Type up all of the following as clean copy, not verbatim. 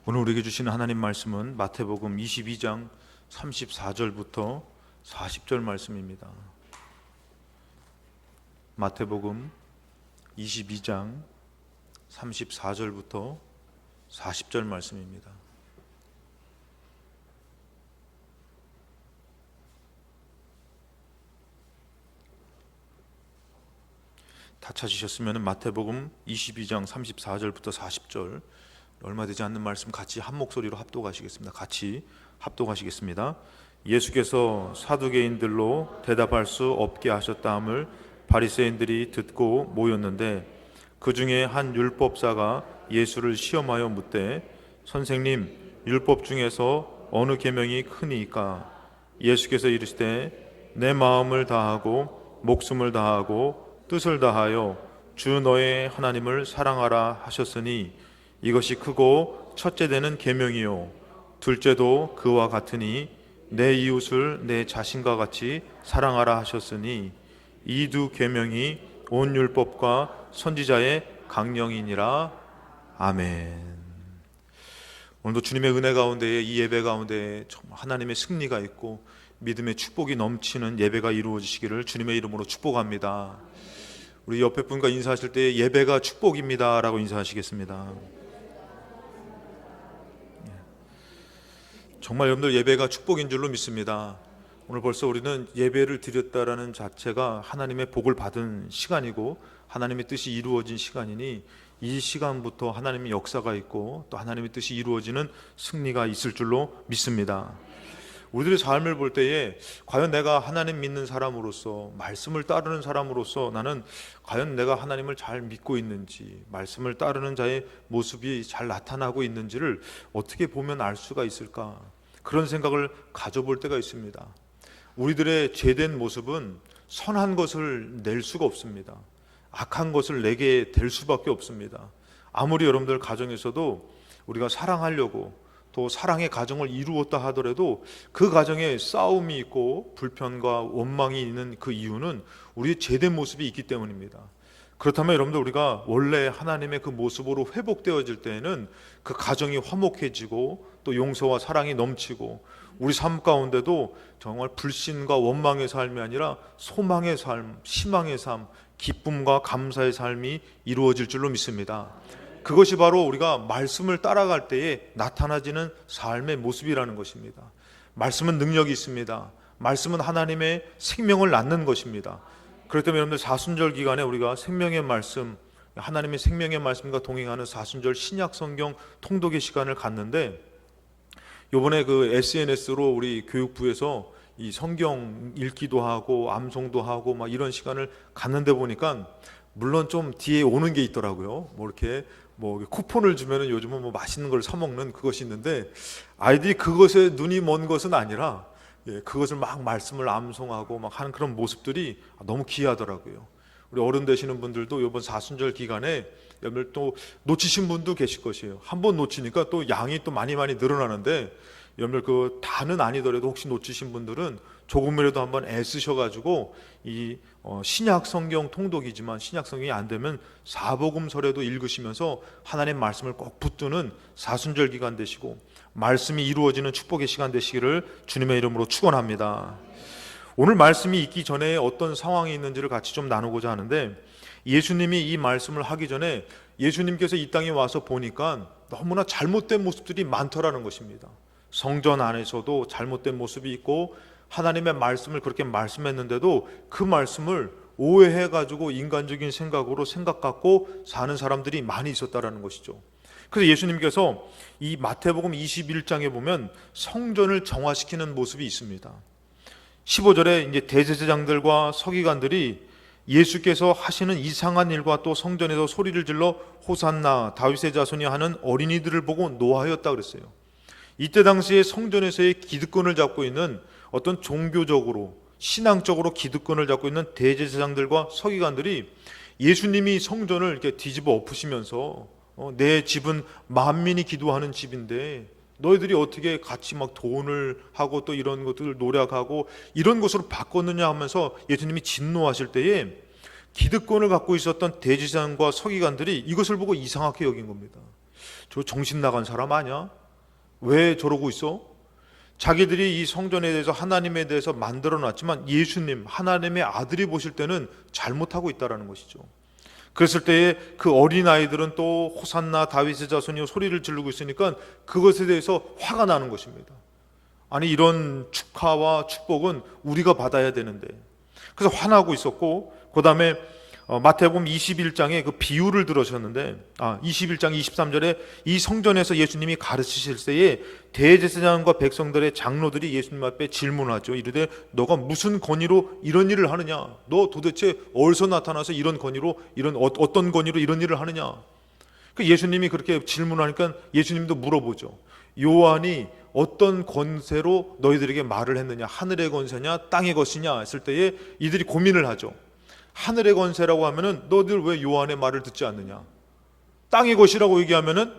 오늘 우리에게 주시는 하나님 말씀은 마태복음 22장 34절부터 40절 말씀입니다. 마태복음 22장 34절부터 40절 말씀입니다. 다 찾으셨으면 마태복음 22장 34절부터 40절, 얼마 되지 않는 말씀 같이 한 목소리로 합독하시겠습니다. 같이 합독하시겠습니다. 예수께서 사두개인들로 대답할 수 없게 하셨다함을 바리새인들이 듣고 모였는데, 그 중에 한 율법사가 예수를 시험하여 묻되, 선생님, 율법 중에서 어느 계명이 크니이까? 예수께서 이르시되, 내 마음을 다하고 목숨을 다하고 뜻을 다하여 주 너의 하나님을 사랑하라 하셨으니 이것이 크고 첫째 되는 계명이요 둘째도 그와 같으니 내 이웃을 내 자신과 같이 사랑하라 하셨으니 이 두 계명이 온 율법과 선지자의 강령이니라. 아멘. 오늘도 주님의 은혜 가운데에, 이 예배 가운데에 정말 하나님의 승리가 있고 믿음의 축복이 넘치는 예배가 이루어지시기를 주님의 이름으로 축복합니다. 우리 옆에 분과 인사하실 때 예배가 축복입니다 라고 인사하시겠습니다. 정말 여러분들 예배가 축복인 줄로 믿습니다. 오늘 벌써 우리는 예배를 드렸다라는 자체가 하나님의 복을 받은 시간이고 하나님의 뜻이 이루어진 시간이니, 이 시간부터 하나님의 역사가 있고 또 하나님의 뜻이 이루어지는 승리가 있을 줄로 믿습니다. 우리들의 삶을 볼 때에 과연 내가 하나님 믿는 사람으로서, 말씀을 따르는 사람으로서 나는 과연 내가 하나님을 잘 믿고 있는지, 말씀을 따르는 자의 모습이 잘 나타나고 있는지를 어떻게 보면 알 수가 있을까? 그런 생각을 가져볼 때가 있습니다. 우리들의 죄된 모습은 선한 것을 낼 수가 없습니다. 악한 것을 내게 될 수밖에 없습니다. 아무리 여러분들 가정에서도 우리가 사랑하려고 또 사랑의 가정을 이루었다 하더라도 그 가정에 싸움이 있고 불편과 원망이 있는 그 이유는 우리의 죄된 모습이 있기 때문입니다. 그렇다면 여러분들, 우리가 원래 하나님의 그 모습으로 회복되어질 때에는 그 가정이 화목해지고 또 용서와 사랑이 넘치고 우리 삶 가운데도 정말 불신과 원망의 삶이 아니라 소망의 삶, 희망의 삶, 기쁨과 감사의 삶이 이루어질 줄로 믿습니다. 그것이 바로 우리가 말씀을 따라갈 때에 나타나지는 삶의 모습이라는 것입니다. 말씀은 능력이 있습니다. 말씀은 하나님의 생명을 낳는 것입니다. 그렇기 때문에 여러분들, 사순절 기간에 우리가 생명의 말씀, 하나님의 생명의 말씀과 동행하는 사순절 신약 성경 통독의 시간을 갖는데, 이번에 그 SNS로 우리 교육부에서 이 성경 읽기도 하고 암송도 하고 막 이런 시간을 갖는데 보니까, 물론 좀 뒤에 오는 게 있더라고요. 이렇게 쿠폰을 주면은 요즘은 맛있는 걸 사 먹는 그것이 있는데, 아이들이 그것에 눈이 먼 것은 아니라 그것을 막 말씀을 암송하고 막 하는 그런 모습들이 너무 귀하더라고요. 우리 어른 되시는 분들도 이번 사순절 기간에 여러분 또 놓치신 분도 계실 것이에요. 한번 놓치니까 또 양이 또 많이 늘어나는데, 여러분들 그 다는 아니더라도 혹시 놓치신 분들은 조금이라도 한번 애쓰셔가지고 이 신약 성경 통독이지만 신약 성경이 안 되면 사복음서라도 읽으시면서 하나님 말씀을 꼭 붙드는 사순절 기간 되시고 말씀이 이루어지는 축복의 시간 되시기를 주님의 이름으로 축원합니다. 오늘 말씀이 있기 전에 어떤 상황이 있는지를 같이 좀 나누고자 하는데, 예수님이 이 말씀을 하기 전에 예수님께서 이 땅에 와서 보니까 너무나 잘못된 모습들이 많더라는 것입니다. 성전 안에서도 잘못된 모습이 있고 하나님의 말씀을 그렇게 말씀했는데도 그 말씀을 오해해가지고 인간적인 생각으로 생각 갖고 사는 사람들이 많이 있었다라는 것이죠. 그래서 예수님께서 이 마태복음 21장에 보면 성전을 정화시키는 모습이 있습니다. 15절에 이제 대제사장들과 서기관들이 예수께서 하시는 이상한 일과 또 성전에서 소리를 질러 호산나 다윗의 자손이 하는 어린이들을 보고 노하였다 그랬어요. 이때 당시에 성전에서의 기득권을 잡고 있는 어떤 종교적으로 신앙적으로 기득권을 잡고 있는 대제사장들과 서기관들이 예수님이 성전을 이렇게 뒤집어 엎으시면서 내 집은 만민이 기도하는 집인데 너희들이 어떻게 같이 막 돈을 하고 또 이런 것들을 노력하고 이런 것으로 바꿨느냐 하면서 예수님이 진노하실 때에 기득권을 갖고 있었던 대제사장과 서기관들이 이것을 보고 이상하게 여긴 겁니다. 저 정신 나간 사람 아니야? 왜 저러고 있어? 자기들이 이 성전에 대해서 하나님에 대해서 만들어 놨지만 예수님 하나님의 아들이 보실 때는 잘못하고 있다라는 것이죠. 그랬을 때에 그 어린아이들은 또 호산나 다윗의 자손이여 소리를 지르고 있으니까 그것에 대해서 화가 나는 것입니다. 아니 이런 축하와 축복은 우리가 받아야 되는데, 그래서 화나고 있었고, 그 다음에 마태복음 21장에 그 비유를 들으셨는데 21장 23절에 이 성전에서 예수님이 가르치실 때에 대제사장과 백성들의 장로들이 예수님 앞에 질문하죠. 이르되 너가 무슨 권위로 이런 일을 하느냐? 너 도대체 어디서 나타나서 이런 권위로 어떤 권위로 이런 일을 하느냐? 그 예수님이 그렇게 질문하니까 예수님도 물어보죠. 요한이 어떤 권세로 너희들에게 말을 했느냐? 하늘의 권세냐 땅의 것이냐 했을 때에 이들이 고민을 하죠. 하늘의 권세라고 하면은 너희들 왜 요한의 말을 듣지 않느냐? 땅의 것이라고 얘기하면은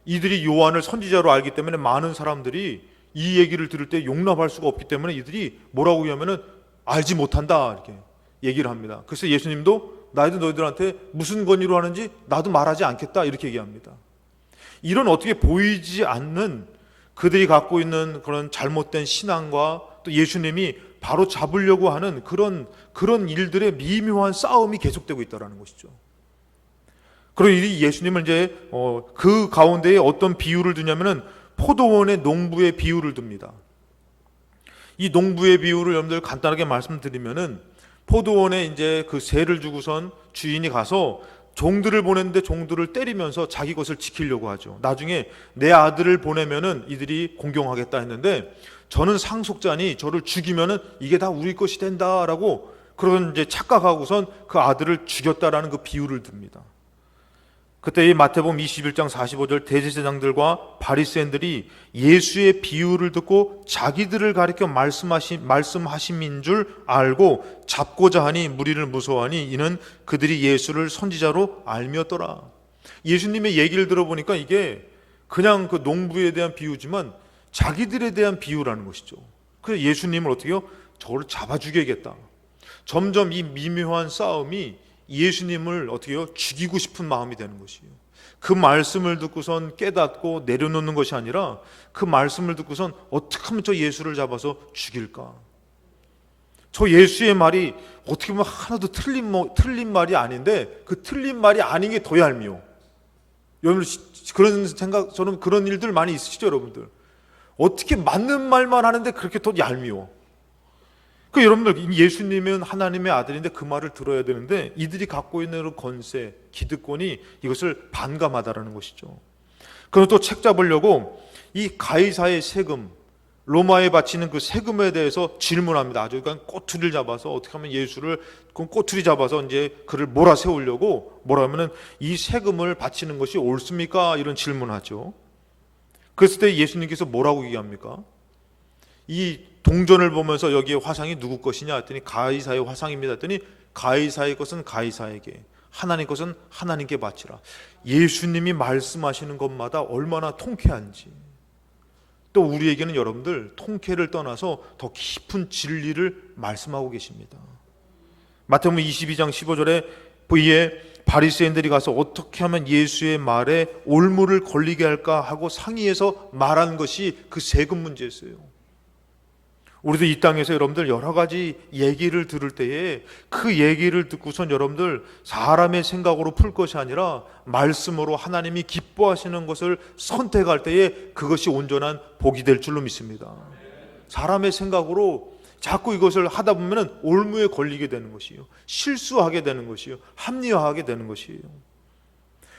이들이 요한을 선지자로 알기 때문에 많은 사람들이 이 얘기를 들을 때 용납할 수가 없기 때문에 이들이 뭐라고 얘기하면은 알지 못한다 이렇게 얘기를 합니다. 그래서 예수님도 나도 너희들한테 무슨 권위로 하는지 나도 말하지 않겠다 이렇게 얘기합니다. 이런 어떻게 보이지 않는 그들이 갖고 있는 그런 잘못된 신앙과 또 예수님이 바로 잡으려고 하는 그런 일들의 미묘한 싸움이 계속되고 있다는 것이죠. 그리고 이 예수님은 이제 그 가운데에 어떤 비유를 두냐면은 포도원의 농부의 비유를 둡니다. 이 농부의 비유를 여러분들 간단하게 말씀드리면은 포도원에 이제 그 세를 주고선 주인이 가서 종들을 보냈는데 종들을 때리면서 자기 것을 지키려고 하죠. 나중에 내 아들을 보내면은 이들이 공경하겠다 했는데 저는 상속자니 저를 죽이면은 이게 다 우리 것이 된다라고 그런 이제 착각하고선 그 아들을 죽였다라는 그 비유를 듭니다. 그때 이 마태복음 21장 45절 대제사장들과 바리새인들이 예수의 비유를 듣고 자기들을 가리켜 말씀하심인 줄 알고 잡고자 하니 무리를 무서워하니 이는 그들이 예수를 선지자로 알미었더라. 예수님의 얘기를 들어보니까 이게 그냥 그 농부에 대한 비유지만 자기들에 대한 비유라는 것이죠. 그래서 예수님을 어떻게 해요? 저를 잡아 죽여야겠다. 점점 이 미묘한 싸움이 예수님을 어떻게 해요? 죽이고 싶은 마음이 되는 것이에요. 그 말씀을 듣고선 깨닫고 내려놓는 것이 아니라 그 말씀을 듣고선 어떻게 하면 저 예수를 잡아서 죽일까? 저 예수의 말이 어떻게 보면 하나도 틀린 말이 아닌데 그 틀린 말이 아닌 게 더 얄미워. 여러분 그런 생각, 저는 그런 일들 많이 있으시죠, 여러분들? 어떻게 맞는 말만 하는데 그렇게 더 얄미워. 그 여러분들 예수님은 하나님의 아들인데 그 말을 들어야 되는데 이들이 갖고 있는 권세, 기득권이 이것을 반감하다라는 것이죠. 그리고 또 책 잡으려고 이 가이사의 세금, 로마에 바치는 그 세금에 대해서 질문합니다. 아주 그러니까 꼬투리를 잡아서 어떻게 하면 예수를 그 꼬투리 잡아서 이제 그를 몰아세우려고 뭐라면은 이 세금을 바치는 것이 옳습니까? 이런 질문하죠. 그랬을 때 예수님께서 뭐라고 얘기합니까? 이 동전을 보면서 여기에 화상이 누구 것이냐 했더니 가이사의 화상입니다 했더니 가이사의 것은 가이사에게, 하나님 것은 하나님께 바치라. 예수님이 말씀하시는 것마다 얼마나 통쾌한지. 또 우리에게는 여러분들 통쾌를 떠나서 더 깊은 진리를 말씀하고 계십니다. 마태복음 22장 15절에 이에 바리새인들이 가서 어떻게 하면 예수의 말에 올무를 걸리게 할까 하고 상의해서 말한 것이 그 세금 문제였어요. 우리도 이 땅에서 여러분들 여러 가지 얘기를 들을 때에 그 얘기를 듣고선 여러분들 사람의 생각으로 풀 것이 아니라 말씀으로 하나님이 기뻐하시는 것을 선택할 때에 그것이 온전한 복이 될 줄로 믿습니다. 사람의 생각으로 자꾸 이것을 하다 보면 올무에 걸리게 되는 것이에요. 실수하게 되는 것이에요. 합리화하게 되는 것이에요.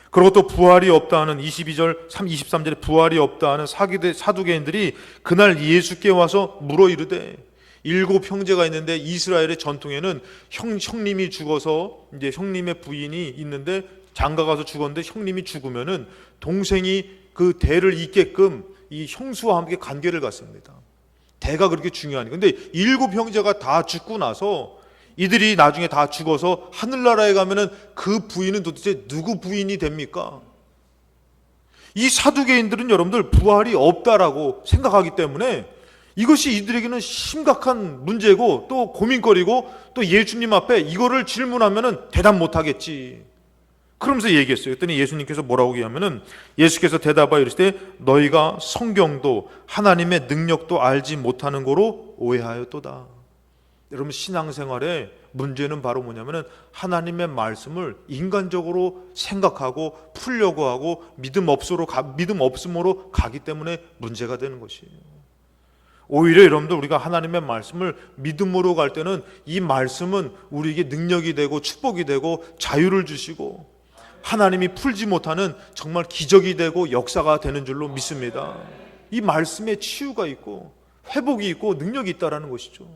그리고 또 부활이 없다 하는 22절 23절에 부활이 없다 하는 사두개인들이 그날 예수께 와서 물어 이르되 7 형제가 있는데 이스라엘의 전통에는 형님이 죽어서 이제 형님의 부인이 있는데 장가 가서 죽었는데 형님이 죽으면은 동생이 그 대를 잇게끔 이 형수와 함께 관계를 갖습니다. 대가 그렇게 중요하니까. 근데 7 형제가 다 죽고 나서 이들이 나중에 다 죽어서 하늘나라에 가면은 그 부인은 도대체 누구 부인이 됩니까? 이 사두개인들은 여러분들 부활이 없다라고 생각하기 때문에 이것이 이들에게는 심각한 문제고 또 고민거리고 또 예수님 앞에 이거를 질문하면은 대답 못하겠지. 그러면서 얘기했어요. 그랬더니 예수님께서 뭐라고 얘기하면은, 예수께서 대답하여 이르시되 너희가 성경도 하나님의 능력도 알지 못하는 거로 오해하였도다. 여러분, 신앙생활에 문제는 바로 뭐냐면은 하나님의 말씀을 인간적으로 생각하고 풀려고 하고 믿음 없음으로 가기 때문에 문제가 되는 것이에요. 오히려 여러분들, 우리가 하나님의 말씀을 믿음으로 갈 때는 이 말씀은 우리에게 능력이 되고 축복이 되고 자유를 주시고 하나님이 풀지 못하는 정말 기적이 되고 역사가 되는 줄로 믿습니다. 이 말씀에 치유가 있고 회복이 있고 능력이 있다라는 것이죠.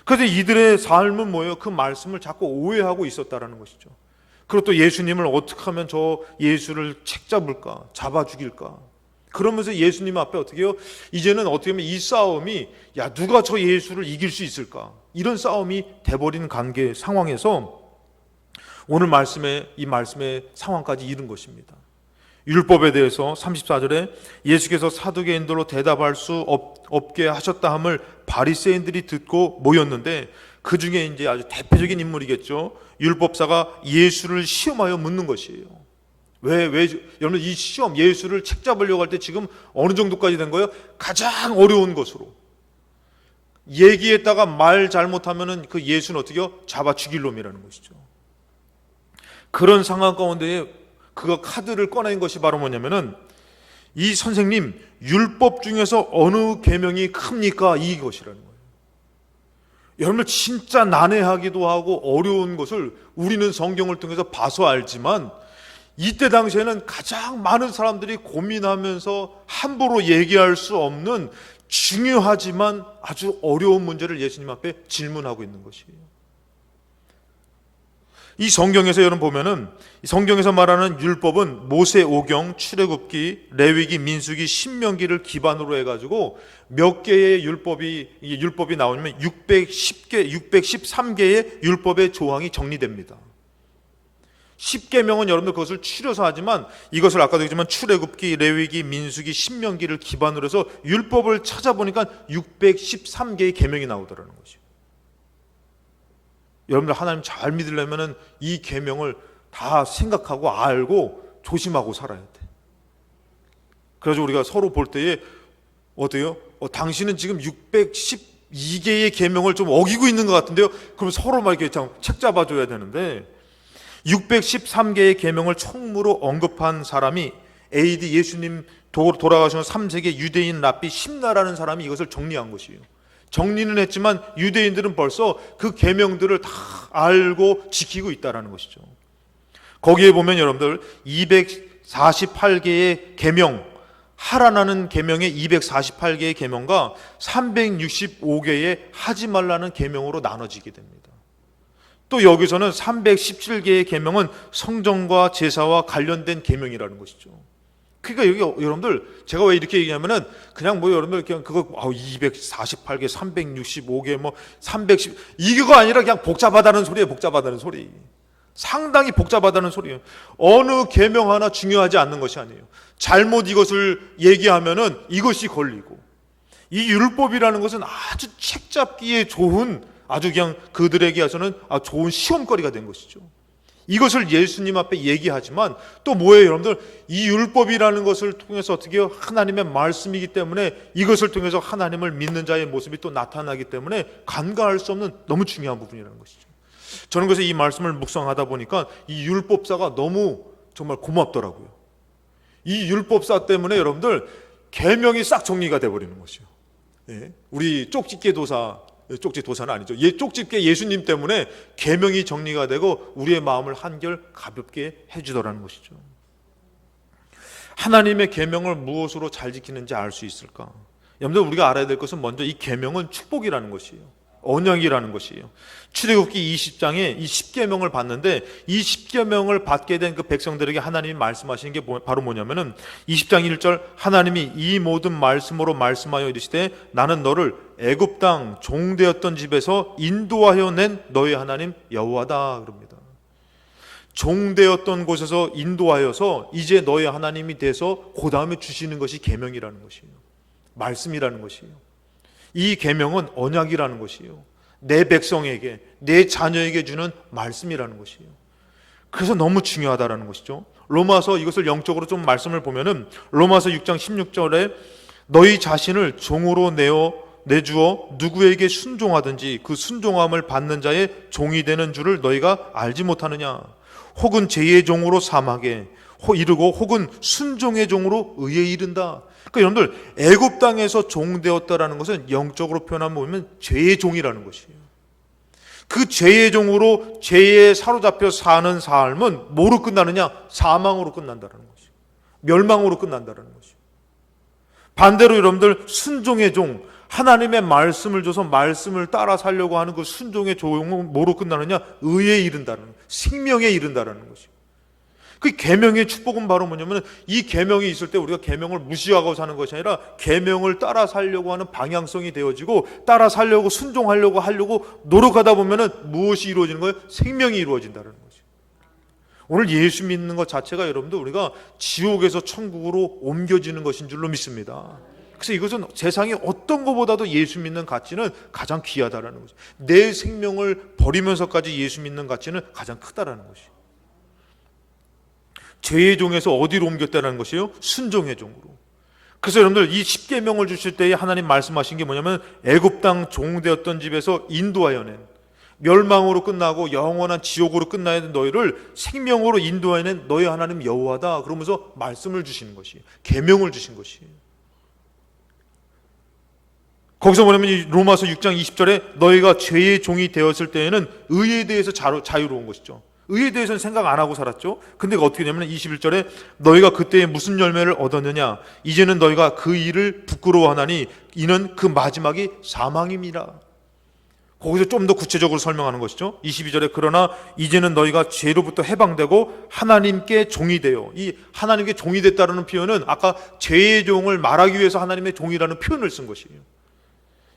그런데 이들의 삶은 뭐예요? 그 말씀을 자꾸 오해하고 있었다라는 것이죠. 그리고 또 예수님을 어떻게 하면 저 예수를 책잡을까, 잡아 죽일까. 그러면서 예수님 앞에 어떻게 해요? 이제는 어떻게 하면 이 싸움이, 야, 누가 저 예수를 이길 수 있을까? 이런 싸움이 돼버린 관계 상황에서 오늘 이 말씀의 상황까지 이른 것입니다. 율법에 대해서 34절에 예수께서 사두개인들로 대답할 수 없게 하셨다 함을 바리새인들이 듣고 모였는데, 그 중에 이제 아주 대표적인 인물이겠죠. 율법사가 예수를 시험하여 묻는 것이에요. 왜 여러분, 이 시험, 예수를 책잡으려고 할 때 지금 어느 정도까지 된 거예요? 가장 어려운 것으로. 얘기했다가 말 잘못하면은 그 예수는 어떻게 해요? 잡아 죽일 놈이라는 것이죠. 그런 상황 가운데에 그가 카드를 꺼낸 것이 바로 뭐냐면은, 이 선생님, 율법 중에서 어느 계명이 큽니까? 이것이라는 거예요. 여러분, 진짜 난해하기도 하고 어려운 것을 우리는 성경을 통해서 봐서 알지만, 이때 당시에는 가장 많은 사람들이 고민하면서 함부로 얘기할 수 없는 중요하지만 아주 어려운 문제를 예수님 앞에 질문하고 있는 것이에요. 이 성경에서 여러분 보면은, 성경에서 말하는 율법은 모세오경, 출애굽기, 레위기, 민수기, 신명기를 기반으로 해가지고 몇 개의 율법이 나오냐면 613개의 율법의 조항이 정리됩니다. 10계명은 여러분들 그것을 추려서 하지만, 이것을 아까도 얘기했지만 출애굽기, 레위기, 민수기, 신명기를 기반으로 해서 율법을 찾아보니까 613개의 계명이 나오더라는 것이죠. 여러분들 하나님 잘 믿으려면 이 계명을 다 생각하고 알고 조심하고 살아야 돼. 그래서 우리가 서로 볼 때에 어때요? 당신은 지금 612개의 계명을 좀 어기고 있는 것 같은데요? 그럼 서로 막 이렇게 책 잡아줘야 되는데, 613개의 계명을 총무로 언급한 사람이 AD 예수님 돌아가신 3세기 유대인 랍비 심나라는 사람이 이것을 정리한 것이에요. 정리는 했지만 유대인들은 벌써 그 계명들을 다 알고 지키고 있다는 것이죠. 거기에 보면 여러분들 248개의 계명, 하라는 계명의 248개의 계명과 365개의 하지 말라는 계명으로 나눠지게 됩니다. 또 여기서는 317개의 계명은 성전과 제사와 관련된 계명이라는 것이죠. 그러니까 여기 여러분들, 제가 왜 이렇게 얘기하면은 그냥 뭐 여러분들 그냥 그거 248개, 365개, 뭐 310 이거가 아니라 그냥 복잡하다는 소리예요. 복잡하다는 소리. 상당히 복잡하다는 소리예요. 어느 계명 하나 중요하지 않는 것이 아니에요. 잘못 이것을 얘기하면은 이것이 걸리고, 이 율법이라는 것은 아주 책 잡기에 좋은, 아주 그냥 그들에게 해서는 좋은 시험거리가 된 것이죠. 이것을 예수님 앞에 얘기하지만 또 뭐예요, 여러분들? 이 율법이라는 것을 통해서 어떻게 해요? 하나님의 말씀이기 때문에 이것을 통해서 하나님을 믿는 자의 모습이 또 나타나기 때문에 간과할 수 없는 너무 중요한 부분이라는 것이죠. 저는 그래서 이 말씀을 묵상하다 보니까 이 율법사가 너무 정말 고맙더라고요. 이 율법사 때문에 여러분들 계명이 싹 정리가 돼버리는 것이요. 우리 쪽집게 도사는 아니죠. 쪽집게 예수님 때문에 계명이 정리가 되고 우리의 마음을 한결 가볍게 해주더라는 것이죠. 하나님의 계명을 무엇으로 잘 지키는지 알 수 있을까? 여러분들, 우리가 알아야 될 것은 먼저 이 계명은 축복이라는 것이에요. 언약이라는 것이에요. 출애굽기 20장에 이 10계명을 받는데, 이 10계명을 받게 된 그 백성들에게 하나님이 말씀하시는 게 바로 뭐냐면은 20장 1절, 하나님이 이 모든 말씀으로 말씀하여 이르시되 나는 너를 애굽 땅 종되었던 집에서 인도하여 낸 너의 하나님 여호와다 그럽니다. 종되었던 곳에서 인도하여서 이제 너의 하나님이 돼서 그 다음에 주시는 것이 계명이라는 것이에요. 말씀이라는 것이에요. 이 계명은 언약이라는 것이에요. 내 백성에게, 내 자녀에게 주는 말씀이라는 것이에요. 그래서 너무 중요하다라는 것이죠. 로마서 이것을 영적으로 좀 말씀을 보면은 로마서 6장 16절에 너희 자신을 종으로 내주어 누구에게 순종하든지 그 순종함을 받는 자의 종이 되는 줄을 너희가 알지 못하느냐. 혹은 죄의 종으로 사망에 이르고 혹은 순종의 종으로 의에 이른다. 그러니까 여러분들 애굽 땅에서 종되었다라는 것은 영적으로 표현하면 보면 죄의 종이라는 것이에요. 그 죄의 종으로 죄에 사로잡혀 사는 삶은 뭐로 끝나느냐? 사망으로 끝난다는 것이에요. 멸망으로 끝난다는 것이에요. 반대로 여러분들 순종의 종, 하나님의 말씀을 줘서 말씀을 따라 살려고 하는 그 순종의 종은 뭐로 끝나느냐? 의에 이른다는 거예요. 생명에 이른다는 것이에요. 그 계명의 축복은 바로 뭐냐면 이 계명이 있을 때 우리가 계명을 무시하고 사는 것이 아니라 계명을 따라 살려고 하는 방향성이 되어지고 따라 살려고 순종하려고 노력하다 보면은 무엇이 이루어지는 거예요? 생명이 이루어진다는 거죠. 오늘 예수 믿는 것 자체가 여러분들 우리가 지옥에서 천국으로 옮겨지는 것인 줄로 믿습니다. 그래서 이것은 세상에 어떤 것보다도 예수 믿는 가치는 가장 귀하다라는 거죠. 내 생명을 버리면서까지 예수 믿는 가치는 가장 크다라는 것이죠. 죄의 종에서 어디로 옮겼다는 것이에요? 순종의 종으로. 그래서 여러분들 이 십계명을 주실 때에 하나님 말씀하신 게 뭐냐면 애굽 땅 종되었던 집에서 인도하여낸 멸망으로 끝나고 영원한 지옥으로 끝나야 되는 너희를 생명으로 인도하여낸 너희 하나님 여호와다. 그러면서 말씀을 주시는 것이에요. 계명을 주신 것이에요. 거기서 뭐냐면 이 로마서 6장 20절에 너희가 죄의 종이 되었을 때에는 의에 대해서 자유로운 것이죠. 의에 대해서는 생각 안 하고 살았죠. 근데 어떻게 되냐면 21절에 너희가 그때에 무슨 열매를 얻었느냐? 이제는 너희가 그 일을 부끄러워하나니 이는 그 마지막이 사망임이라. 거기서 좀 더 구체적으로 설명하는 것이죠. 22절에 그러나 이제는 너희가 죄로부터 해방되고 하나님께 종이 되어. 이 하나님께 종이 됐다는 표현은 아까 죄의 종을 말하기 위해서 하나님의 종이라는 표현을 쓴 것이에요.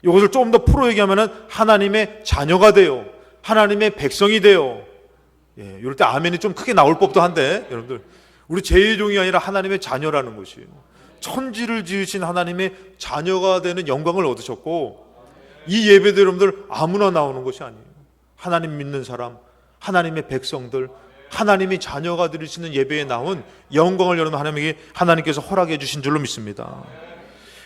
이것을 좀 더 풀어 얘기하면 하나님의 자녀가 되어 하나님의 백성이 되어. 예, 이럴 때 아멘이 좀 크게 나올 법도 한데 여러분들 우리 죄의 종이 아니라 하나님의 자녀라는 것이에요. 천지를 지으신 하나님의 자녀가 되는 영광을 얻으셨고 이 예배도 여러분들 아무나 나오는 것이 아니에요. 하나님 믿는 사람, 하나님의 백성들, 하나님이 자녀가 드릴 수 있는 예배에 나온 영광을 여러분 하나님께서 허락해 주신 줄로 믿습니다.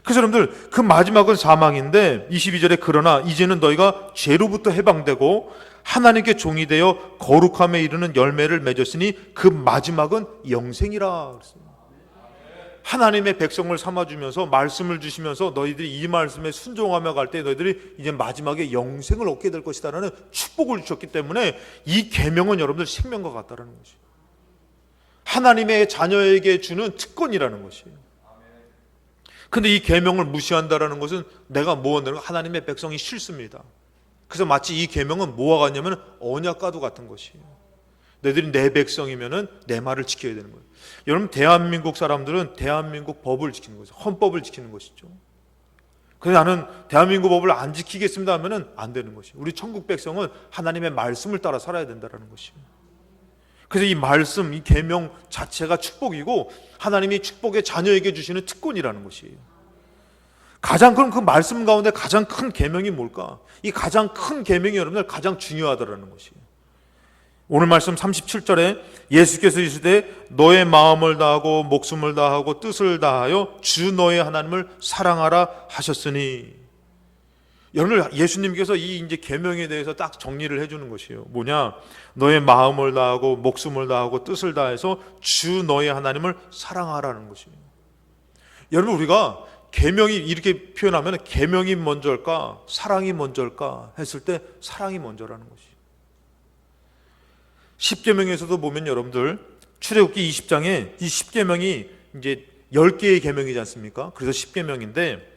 그래서 여러분들 그 마지막은 사망인데 22절에 그러나 이제는 너희가 죄로부터 해방되고 하나님께 종이 되어 거룩함에 이르는 열매를 맺었으니 그 마지막은 영생이라. 하나님의 백성을 삼아주면서 말씀을 주시면서 너희들이 이 말씀에 순종하며 갈 때 너희들이 이제 마지막에 영생을 얻게 될 것이다라는 축복을 주셨기 때문에 이 계명은 여러분들 생명과 같다라는 것이에요. 하나님의 자녀에게 주는 특권이라는 것이에요. 근데 이 계명을 무시한다라는 것은 내가 뭐한다는 거 하나님의 백성이 싫습니다. 그래서 마치 이 계명은 뭐와 같냐면 언약과도 같은 것이에요. 너희들이 내 백성이면은 내 말을 지켜야 되는 거예요. 여러분 대한민국 사람들은 대한민국 법을 지키는 거죠. 헌법을 지키는 것이죠. 그래서 나는 대한민국 법을 안 지키겠습니다 하면은 안 되는 것이에요. 우리 천국 백성은 하나님의 말씀을 따라 살아야 된다는 것이에요. 그래서 이 말씀, 이 계명 자체가 축복이고 하나님이 축복의 자녀에게 주시는 특권이라는 것이에요. 가장 그럼 그 말씀 가운데 가장 큰 계명이 뭘까? 이 가장 큰 계명이 여러분들 가장 중요하다라는 것이에요. 오늘 말씀 37절에 예수께서 이르시되 너의 마음을 다하고 목숨을 다하고 뜻을 다하여 주 너의 하나님을 사랑하라 하셨으니. 여러분들 예수님께서 이 이제 계명에 대해서 딱 정리를 해주는 것이에요. 뭐냐? 너의 마음을 다하고 목숨을 다하고 뜻을 다해서 주 너의 하나님을 사랑하라는 것이에요. 여러분 우리가 계명이 이렇게 표현하면 계명이 먼저일까 사랑이 먼저일까 했을 때 사랑이 먼저라는 것이에요. 십계명에서도 보면 여러분들 출애굽기 20장에 이 십계명이 이제 10개의 계명이지 않습니까? 그래서 십계명인데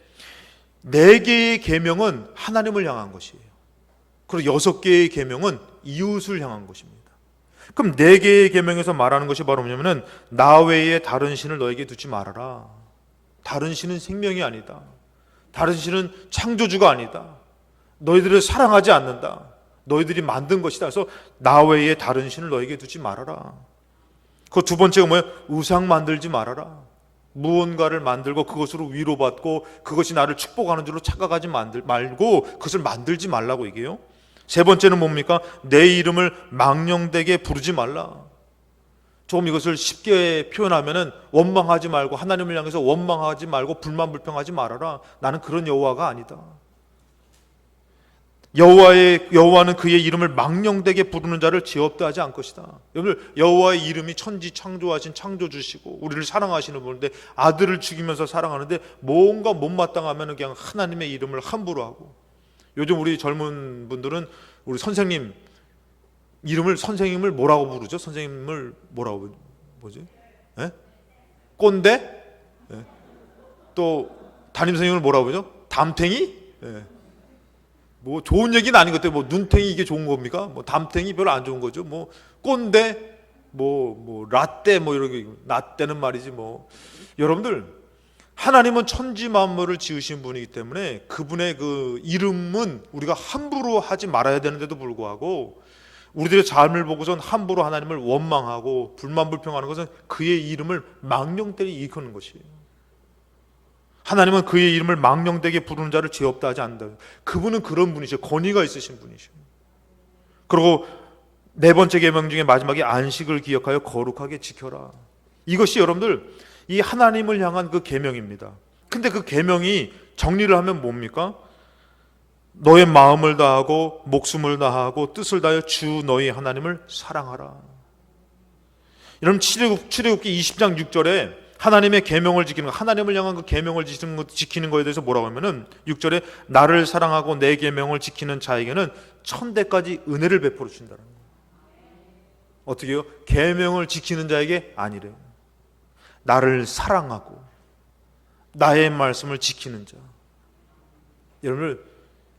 4개의 계명은 하나님을 향한 것이에요. 그리고 6개의 계명은 이웃을 향한 것입니다. 그럼 4개의 계명에서 말하는 것이 바로 뭐냐면은 나 외에 다른 신을 너에게 두지 말아라. 다른 신은 생명이 아니다. 다른 신은 창조주가 아니다. 너희들을 사랑하지 않는다. 너희들이 만든 것이다. 그래서 나 외에 다른 신을 너에게 두지 말아라. 그 두 번째가 뭐예요? 우상 만들지 말아라. 무언가를 만들고 그것으로 위로받고 그것이 나를 축복하는 줄로 착각하지 말고 그것을 만들지 말라고 얘기해요. 세 번째는 뭡니까? 내 이름을 망령되게 부르지 말라. 조금 이것을 쉽게 표현하면은 원망하지 말고, 하나님을 향해서 원망하지 말고 불만 불평하지 말아라. 나는 그런 여호와가 아니다. 여호와는 그의 이름을 망령되게 부르는 자를 죄없다 하지 않것이다. 여러분, 여호와의 이름이 천지 창조하신 창조주시고 우리를 사랑하시는 분인데, 아들을 죽이면서 사랑하는데 뭔가 못마땅하면 그냥 하나님의 이름을 함부로 하고, 요즘 우리 젊은 분들은 우리 선생님을 뭐라고 부르죠? 선생님을 뭐라고, 뭐지? 예? 꼰대? 예. 또 담임 선생님을 뭐라고 부르죠? 담탱이? 예. 뭐 좋은 얘기는 아닌 것 같아요. 뭐 눈탱이 이게 좋은 겁니까? 뭐 담탱이 별로 안 좋은 거죠. 뭐 꼰대, 뭐 라떼, 뭐 이런 게, 라떼는 말이지 뭐. 여러분들, 하나님은 천지 만물을 지으신 분이기 때문에 그분의 그 이름은 우리가 함부로 하지 말아야 되는데도 불구하고, 우리들의 삶을 보고선 함부로 하나님을 원망하고 불만 불평하는 것은 그의 이름을 망령되게 일컫는 것이에요. 하나님은 그의 이름을 망령되게 부르는 자를 죄없다 하지 않는다. 그분은 그런 분이죠. 권위가 있으신 분이죠. 그리고 네 번째 계명 중에 마지막에 안식을 기억하여 거룩하게 지켜라. 이것이 여러분들 이 하나님을 향한 그 계명입니다. 근데 그 계명이 정리를 하면 뭡니까? 너의 마음을 다하고 목숨을 다하고 뜻을 다하여 주 너희 하나님을 사랑하라. 여러분, 출애굽기 20장 6절에 하나님의 계명을 지키는 것, 하나님을 향한 그 계명을 지키는 것에 대해서 뭐라고 하면은 6절에 나를 사랑하고 내 계명을 지키는 자에게는 천대까지 은혜를 베풀어 주신다는 거예요. 어떻게요? 계명을 지키는 자에게 아니래요. 나를 사랑하고 나의 말씀을 지키는 자. 여러분,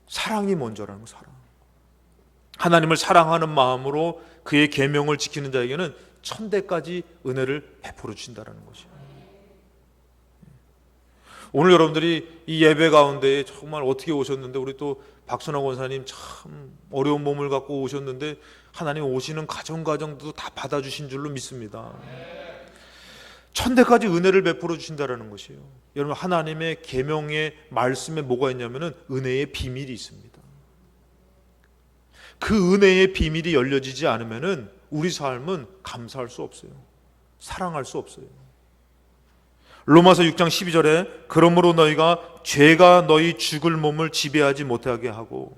사랑이 먼저라는 거, 사랑. 하나님을 사랑하는 마음으로 그의 계명을 지키는 자에게는 천대까지 은혜를 베풀어 주신다는 것이에요. 오늘 여러분들이 이 예배 가운데 정말 어떻게 오셨는데, 우리 또 박순환 원사님 참 어려운 몸을 갖고 오셨는데 하나님 오시는 가정도 다 받아주신 줄로 믿습니다. 천대까지 은혜를 베풀어 주신다는 것이에요. 여러분, 하나님의 계명의 말씀에 뭐가 있냐면은 은혜의 비밀이 있습니다. 그 은혜의 비밀이 열려지지 않으면은 우리 삶은 감사할 수 없어요. 사랑할 수 없어요. 로마서 6장 12절에 그러므로 너희가 죄가 너희 죽을 몸을 지배하지 못하게 하고,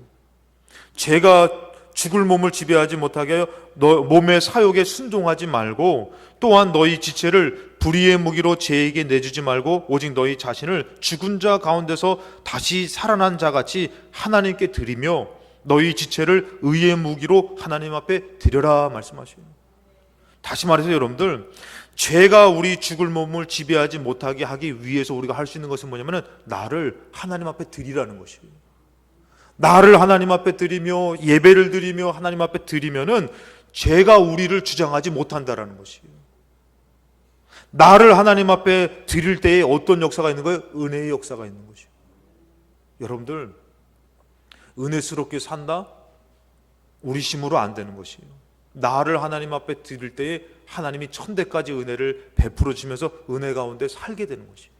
죄가 죽을 몸을 지배하지 못하게 하여 너 몸의 사욕에 순종하지 말고, 또한 너희 지체를 불의의 무기로 죄에게 내주지 말고 오직 너희 자신을 죽은 자 가운데서 다시 살아난 자같이 하나님께 드리며 너희 지체를 의의 무기로 하나님 앞에 드려라 말씀하셔요. 다시 말해서 여러분들, 죄가 우리 죽을 몸을 지배하지 못하게 하기 위해서 우리가 할 수 있는 것은 뭐냐면 나를 하나님 앞에 드리라는 것이에요. 나를 하나님 앞에 드리며 예배를 드리며 하나님 앞에 드리면은 죄가 우리를 주장하지 못한다라는 것이에요. 나를 하나님 앞에 드릴 때에 어떤 역사가 있는 거예요? 은혜의 역사가 있는 것이에요. 여러분들, 은혜스럽게 산다? 우리 힘으로 안 되는 것이에요. 나를 하나님 앞에 드릴 때에 하나님이 천대까지 은혜를 베풀어 주면서 은혜 가운데 살게 되는 것이에요.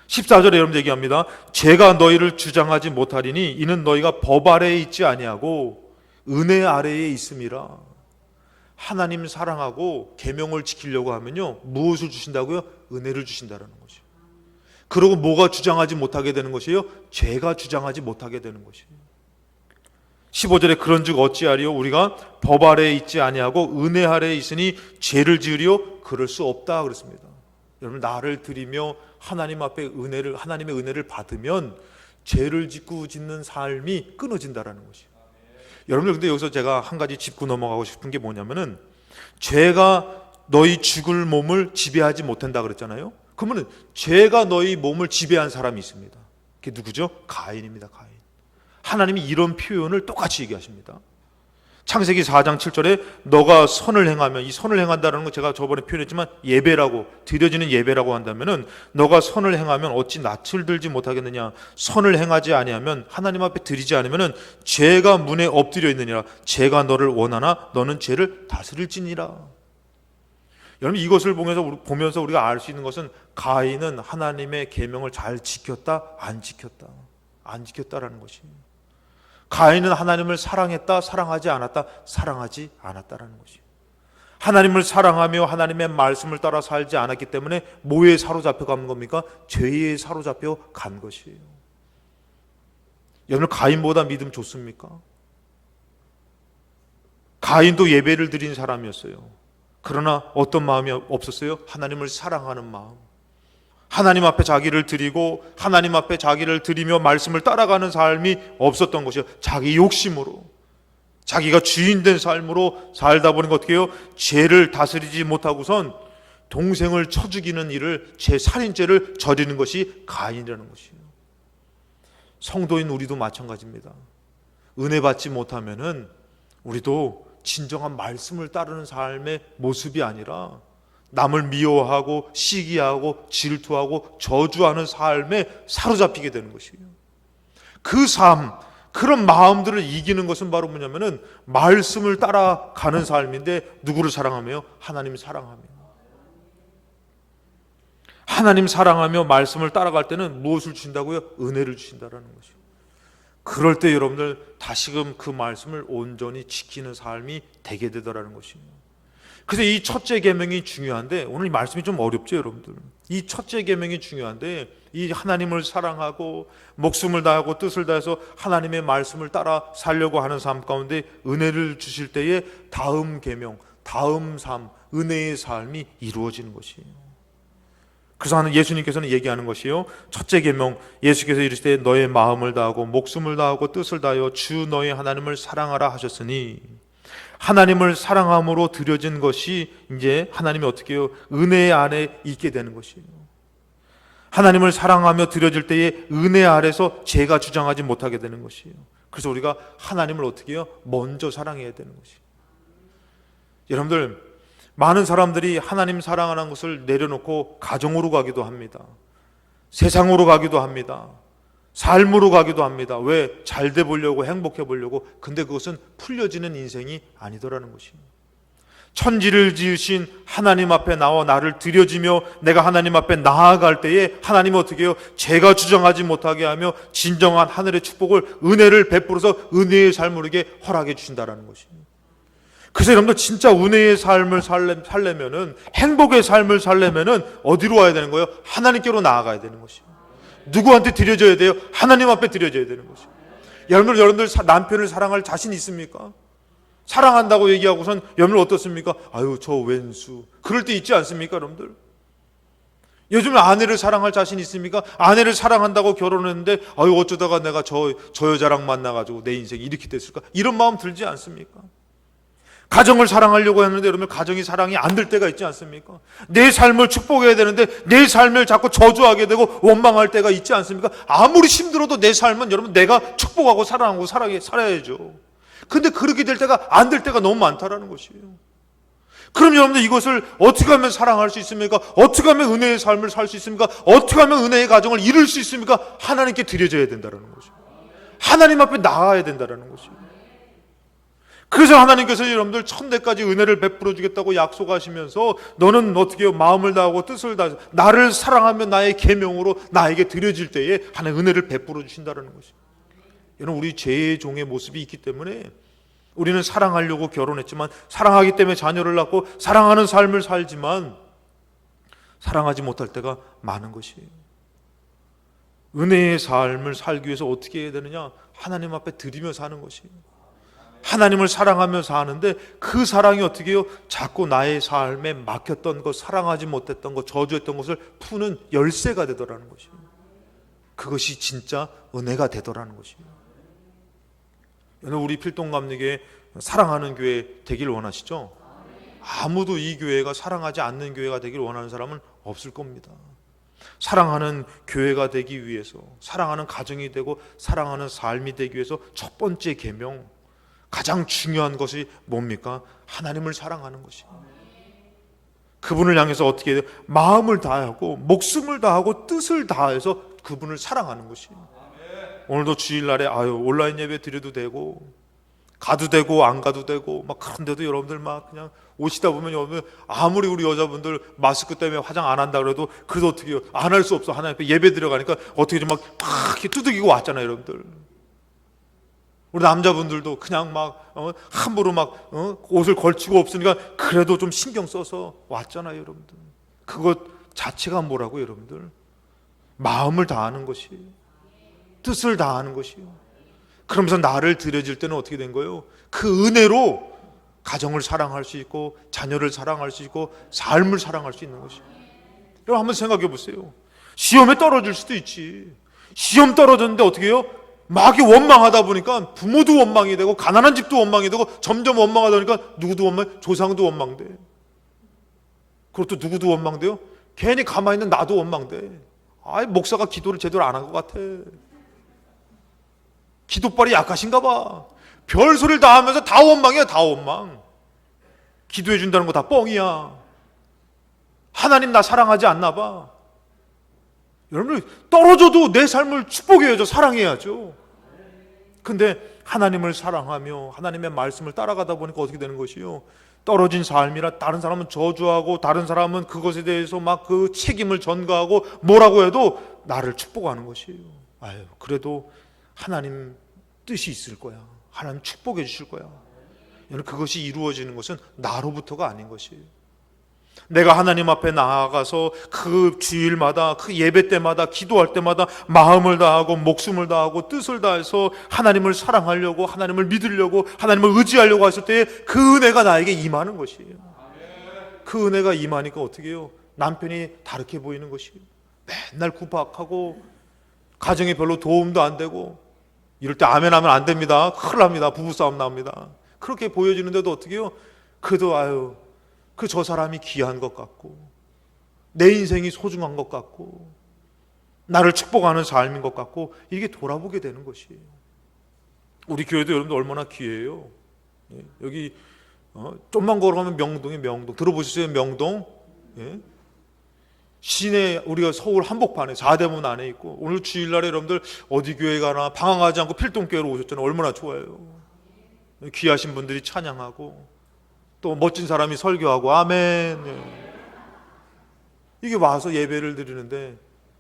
14절에 여러분 얘기합니다. 죄가 너희를 주장하지 못하리니 이는 너희가 법 아래에 있지 아니하고 은혜 아래에 있음이라. 하나님 사랑하고 계명을 지키려고 하면요, 무엇을 주신다고요? 은혜를 주신다는 것이에요. 그리고 뭐가 주장하지 못하게 되는 것이에요? 죄가 주장하지 못하게 되는 것이에요. 15절에 그런즉 어찌하리요? 우리가 법 아래에 있지 아니하고 은혜 아래에 있으니 죄를 지으리요? 그럴 수 없다 그랬습니다. 여러분, 나를 드리며 하나님 앞에 하나님의 은혜를 받으면 죄를 짓는 삶이 끊어진다라는 것이에요. 여러분들, 근데 여기서 제가 한 가지 짚고 넘어가고 싶은 게 뭐냐면은, 죄가 너희 죽을 몸을 지배하지 못한다 그랬잖아요. 그러면 죄가 너희 몸을 지배한 사람이 있습니다. 그게 누구죠? 가인입니다. 가인. 하나님이 이런 표현을 똑같이 얘기하십니다. 창세기 4장 7절에 너가 선을 행하면, 이 선을 행한다는 거 제가 저번에 표현했지만 예배라고, 드려지는 예배라고 한다면은, 너가 선을 행하면 어찌 낯을 들지 못하겠느냐. 선을 행하지 아니하면, 하나님 앞에 드리지 않으면은 죄가 문에 엎드려 있느니라. 죄가 너를 원하나 너는 죄를 다스릴지니라. 여러분, 이것을 보면서 우리가 알 수 있는 것은, 가인은 하나님의 계명을 잘 지켰다, 안 지켰다, 안 지켰다라는 것이에요. 가인은 하나님을 사랑했다, 사랑하지 않았다, 사랑하지 않았다라는 것이에요. 하나님을 사랑하며 하나님의 말씀을 따라 살지 않았기 때문에 뭐에 사로잡혀 간 겁니까? 죄에 사로잡혀 간 것이에요. 여러분, 가인보다 믿음 좋습니까? 가인도 예배를 드린 사람이었어요. 그러나 어떤 마음이 없었어요? 하나님을 사랑하는 마음. 하나님 앞에 자기를 드리고 하나님 앞에 자기를 드리며 말씀을 따라가는 삶이 없었던 것이요. 자기 욕심으로, 자기가 주인된 삶으로 살다 보니까 어떻게 해요? 죄를 다스리지 못하고선 동생을 쳐 죽이는 일을, 살인죄를 저지르는 것이 가인이라는 것이에요. 성도인 우리도 마찬가지입니다. 은혜 받지 못하면은 우리도 진정한 말씀을 따르는 삶의 모습이 아니라 남을 미워하고 시기하고 질투하고 저주하는 삶에 사로잡히게 되는 것이에요. 그 삶, 그런 마음들을 이기는 것은 바로 뭐냐면은 말씀을 따라가는 삶인데, 누구를 사랑하며? 하나님 사랑하며. 하나님 사랑하며 말씀을 따라갈 때는 무엇을 주신다고요? 은혜를 주신다라는 것이요. 그럴 때 여러분들 다시금 그 말씀을 온전히 지키는 삶이 되게 되더라는 것이에요. 그래서 이 첫째 계명이 중요한데, 오늘 이 말씀이 좀 어렵죠, 여러분들. 이 첫째 계명이 중요한데, 이 하나님을 사랑하고 목숨을 다하고 뜻을 다해서 하나님의 말씀을 따라 살려고 하는 삶 가운데 은혜를 주실 때에 다음 계명, 다음 삶, 은혜의 삶이 이루어지는 것이에요. 그래서 예수님께서는 얘기하는 것이요, 첫째 계명, 예수께서 이르시되 너의 마음을 다하고 목숨을 다하고 뜻을 다하여 주 너의 하나님을 사랑하라 하셨으니, 하나님을 사랑함으로 드려진 것이 이제 하나님이 어떻게 해요? 은혜 안에 있게 되는 것이에요. 하나님을 사랑하며 드려질 때에 은혜 아래서 죄가 주장하지 못하게 되는 것이에요. 그래서 우리가 하나님을 어떻게 해요? 먼저 사랑해야 되는 것이에요. 여러분들, 많은 사람들이 하나님 사랑하는 것을 내려놓고 가정으로 가기도 합니다. 세상으로 가기도 합니다. 삶으로 가기도 합니다. 왜? 잘 돼 보려고, 행복해 보려고. 근데 그것은 풀려지는 인생이 아니더라는 것입니다. 천지를 지으신 하나님 앞에 나와 나를 드려지며 내가 하나님 앞에 나아갈 때에 하나님은 어떻게 해요? 죄가 주장하지 못하게 하며 진정한 하늘의 축복을, 은혜를 베풀어서 은혜의 삶을 우리에게 허락해 주신다는 것입니다. 그래서 여러분들 진짜 은혜의 삶을 살려면은, 행복의 삶을 살려면은 어디로 와야 되는 거예요? 하나님께로 나아가야 되는 것입니다. 누구한테 드려져야 돼요? 하나님 앞에 드려져야 되는 것이에요. 여러분들 남편을 사랑할 자신 있습니까? 사랑한다고 얘기하고선 여러분 어떻습니까? 아유, 저 왼수. 그럴 때 있지 않습니까, 여러분들? 요즘 아내를 사랑할 자신 있습니까? 아내를 사랑한다고 결혼했는데 아유, 어쩌다가 내가 저 여자랑 만나가지고 내 인생이 이렇게 됐을까? 이런 마음 들지 않습니까? 가정을 사랑하려고 했는데 여러분, 가정이 사랑이 안 될 때가 있지 않습니까? 내 삶을 축복해야 되는데 내 삶을 자꾸 저주하게 되고 원망할 때가 있지 않습니까? 아무리 힘들어도 내 삶은 여러분 내가 축복하고 사랑하고 살아야죠. 근데 그렇게 될 때가, 안 될 때가 너무 많다라는 것이에요. 그럼 여러분들 이것을 어떻게 하면 사랑할 수 있습니까? 어떻게 하면 은혜의 삶을 살 수 있습니까? 어떻게 하면 은혜의 가정을 이룰 수 있습니까? 하나님께 드려져야 된다는 것이에요. 하나님 앞에 나아야 된다는 것이에요. 그래서 하나님께서 여러분들 천대까지 은혜를 베풀어 주겠다고 약속하시면서 너는 어떻게 해요? 마음을 다하고 뜻을 다해서 나를 사랑하며 나의 계명으로 나에게 드려질 때에 하나님 은혜를 베풀어 주신다는 것이에요. 여러분, 우리 죄의 종의 모습이 있기 때문에 우리는 사랑하려고 결혼했지만, 사랑하기 때문에 자녀를 낳고 사랑하는 삶을 살지만 사랑하지 못할 때가 많은 것이에요. 은혜의 삶을 살기 위해서 어떻게 해야 되느냐? 하나님 앞에 드리며 사는 것이에요. 하나님을 사랑하며 사는데 그 사랑이 어떻게 해요? 자꾸 나의 삶에 막혔던 것, 사랑하지 못했던 것, 저주했던 것을 푸는 열쇠가 되더라는 것이에요. 그것이 진짜 은혜가 되더라는 것이에요. 우리 필동감리교회 사랑하는 교회 되길 원하시죠? 아무도 이 교회가 사랑하지 않는 교회가 되길 원하는 사람은 없을 겁니다. 사랑하는 교회가 되기 위해서, 사랑하는 가정이 되고 사랑하는 삶이 되기 위해서 첫 번째 계명, 가장 중요한 것이 뭡니까? 하나님을 사랑하는 것이에요. 그분을 향해서 어떻게 해야 돼요? 마음을 다하고 목숨을 다하고 뜻을 다해서 그분을 사랑하는 것이에요. 오늘도 주일날에 온라인 예배 드려도 되고 가도 되고 안 가도 되고 막 그런데도 여러분들 막 그냥 오시다 보면 여러분, 아무리 우리 여자분들 마스크 때문에 화장 안 한다 그래도 그래도 어떻게 해요? 안 할 수 없어. 하나님 앞에 예배 들어가니까 어떻게 좀 막 이렇게 두들기고 왔잖아요, 여러분들. 우리 남자분들도 그냥 막 함부로 막 옷을 걸치고 없으니까 그래도 좀 신경 써서 왔잖아요, 여러분들. 그것 자체가 뭐라고, 여러분들? 마음을 다하는 것이에요. 뜻을 다하는 것이요. 그러면서 나를 드려질 때는 어떻게 된 거예요? 그 은혜로 가정을 사랑할 수 있고 자녀를 사랑할 수 있고 삶을 사랑할 수 있는 것이에요. 여러분 한번 생각해 보세요. 시험에 떨어질 수도 있지. 시험 떨어졌는데 어떻게 해요? 막이 원망하다 보니까 부모도 원망이 되고 가난한 집도 원망이 되고 점점 원망하다 보니까 누구도 원망, 조상도 원망돼. 그것도 누구도 원망돼요? 괜히 가만히 있는 나도 원망돼. 아이, 목사가 기도를 제대로 안 한 것 같아. 기도빨이 약하신가 봐. 별소리를 다 하면서 다 원망이야, 다 원망. 기도해 준다는 거 다 뻥이야. 하나님 나 사랑하지 않나 봐. 여러분, 떨어져도 내 삶을 축복해야죠. 사랑해야죠. 근데 하나님을 사랑하며 하나님의 말씀을 따라가다 보니까 어떻게 되는 것이요? 떨어진 삶이라 다른 사람은 저주하고 다른 사람은 그것에 대해서 막 그 책임을 전가하고 뭐라고 해도 나를 축복하는 것이에요. 아유, 그래도 하나님 뜻이 있을 거야. 하나님 축복해 주실 거야. 여러분, 그것이 이루어지는 것은 나로부터가 아닌 것이에요. 내가 하나님 앞에 나아가서 그 주일마다 그 예배 때마다 기도할 때마다 마음을 다하고 목숨을 다하고 뜻을 다해서 하나님을 사랑하려고 하나님을 믿으려고 하나님을 의지하려고 했을 때 그 은혜가 나에게 임하는 것이에요. 그 은혜가 임하니까 어떻게 해요? 남편이 다르게 보이는 것이에요. 맨날 구박하고 가정에 별로 도움도 안 되고 이럴 때 아멘 하면 안 됩니다. 큰일 납니다. 부부싸움 납니다. 그렇게 보여지는데도 어떻게 해요? 그래도 아유, 저 사람이 귀한 것 같고 내 인생이 소중한 것 같고 나를 축복하는 삶인 것 같고 이게 돌아보게 되는 것이에요. 우리 교회도 여러분들 얼마나 귀해요. 여기 좀만 걸어가면 명동에 명동 들어보셨어요? 명동? 예? 시내 우리가 서울 한복판에 4대문 안에 있고 오늘 주일날에 여러분들 어디 교회 가나 방황하지 않고 필동교회로 오셨잖아요. 얼마나 좋아요. 귀하신 분들이 찬양하고 또 멋진 사람이 설교하고 아멘. 이게 와서 예배를 드리는데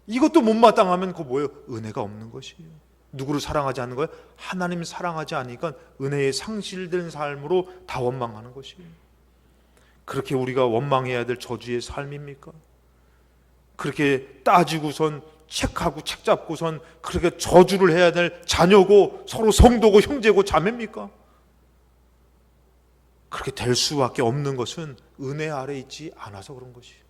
이것도 못마땅하면 그거 뭐예요? 은혜가 없는 것이에요. 누구를 사랑하지 않는 거예요? 하나님 사랑하지 않으니까 은혜의 상실된 삶으로 다 원망하는 것이에요. 그렇게 우리가 원망해야 될 저주의 삶입니까? 그렇게 따지고선 책하고 책 잡고선 그렇게 저주를 해야 될 자녀고 서로 성도고 형제고 자매입니까? 그렇게 될 수밖에 없는 것은 은혜 아래 있지 않아서 그런 것이에요.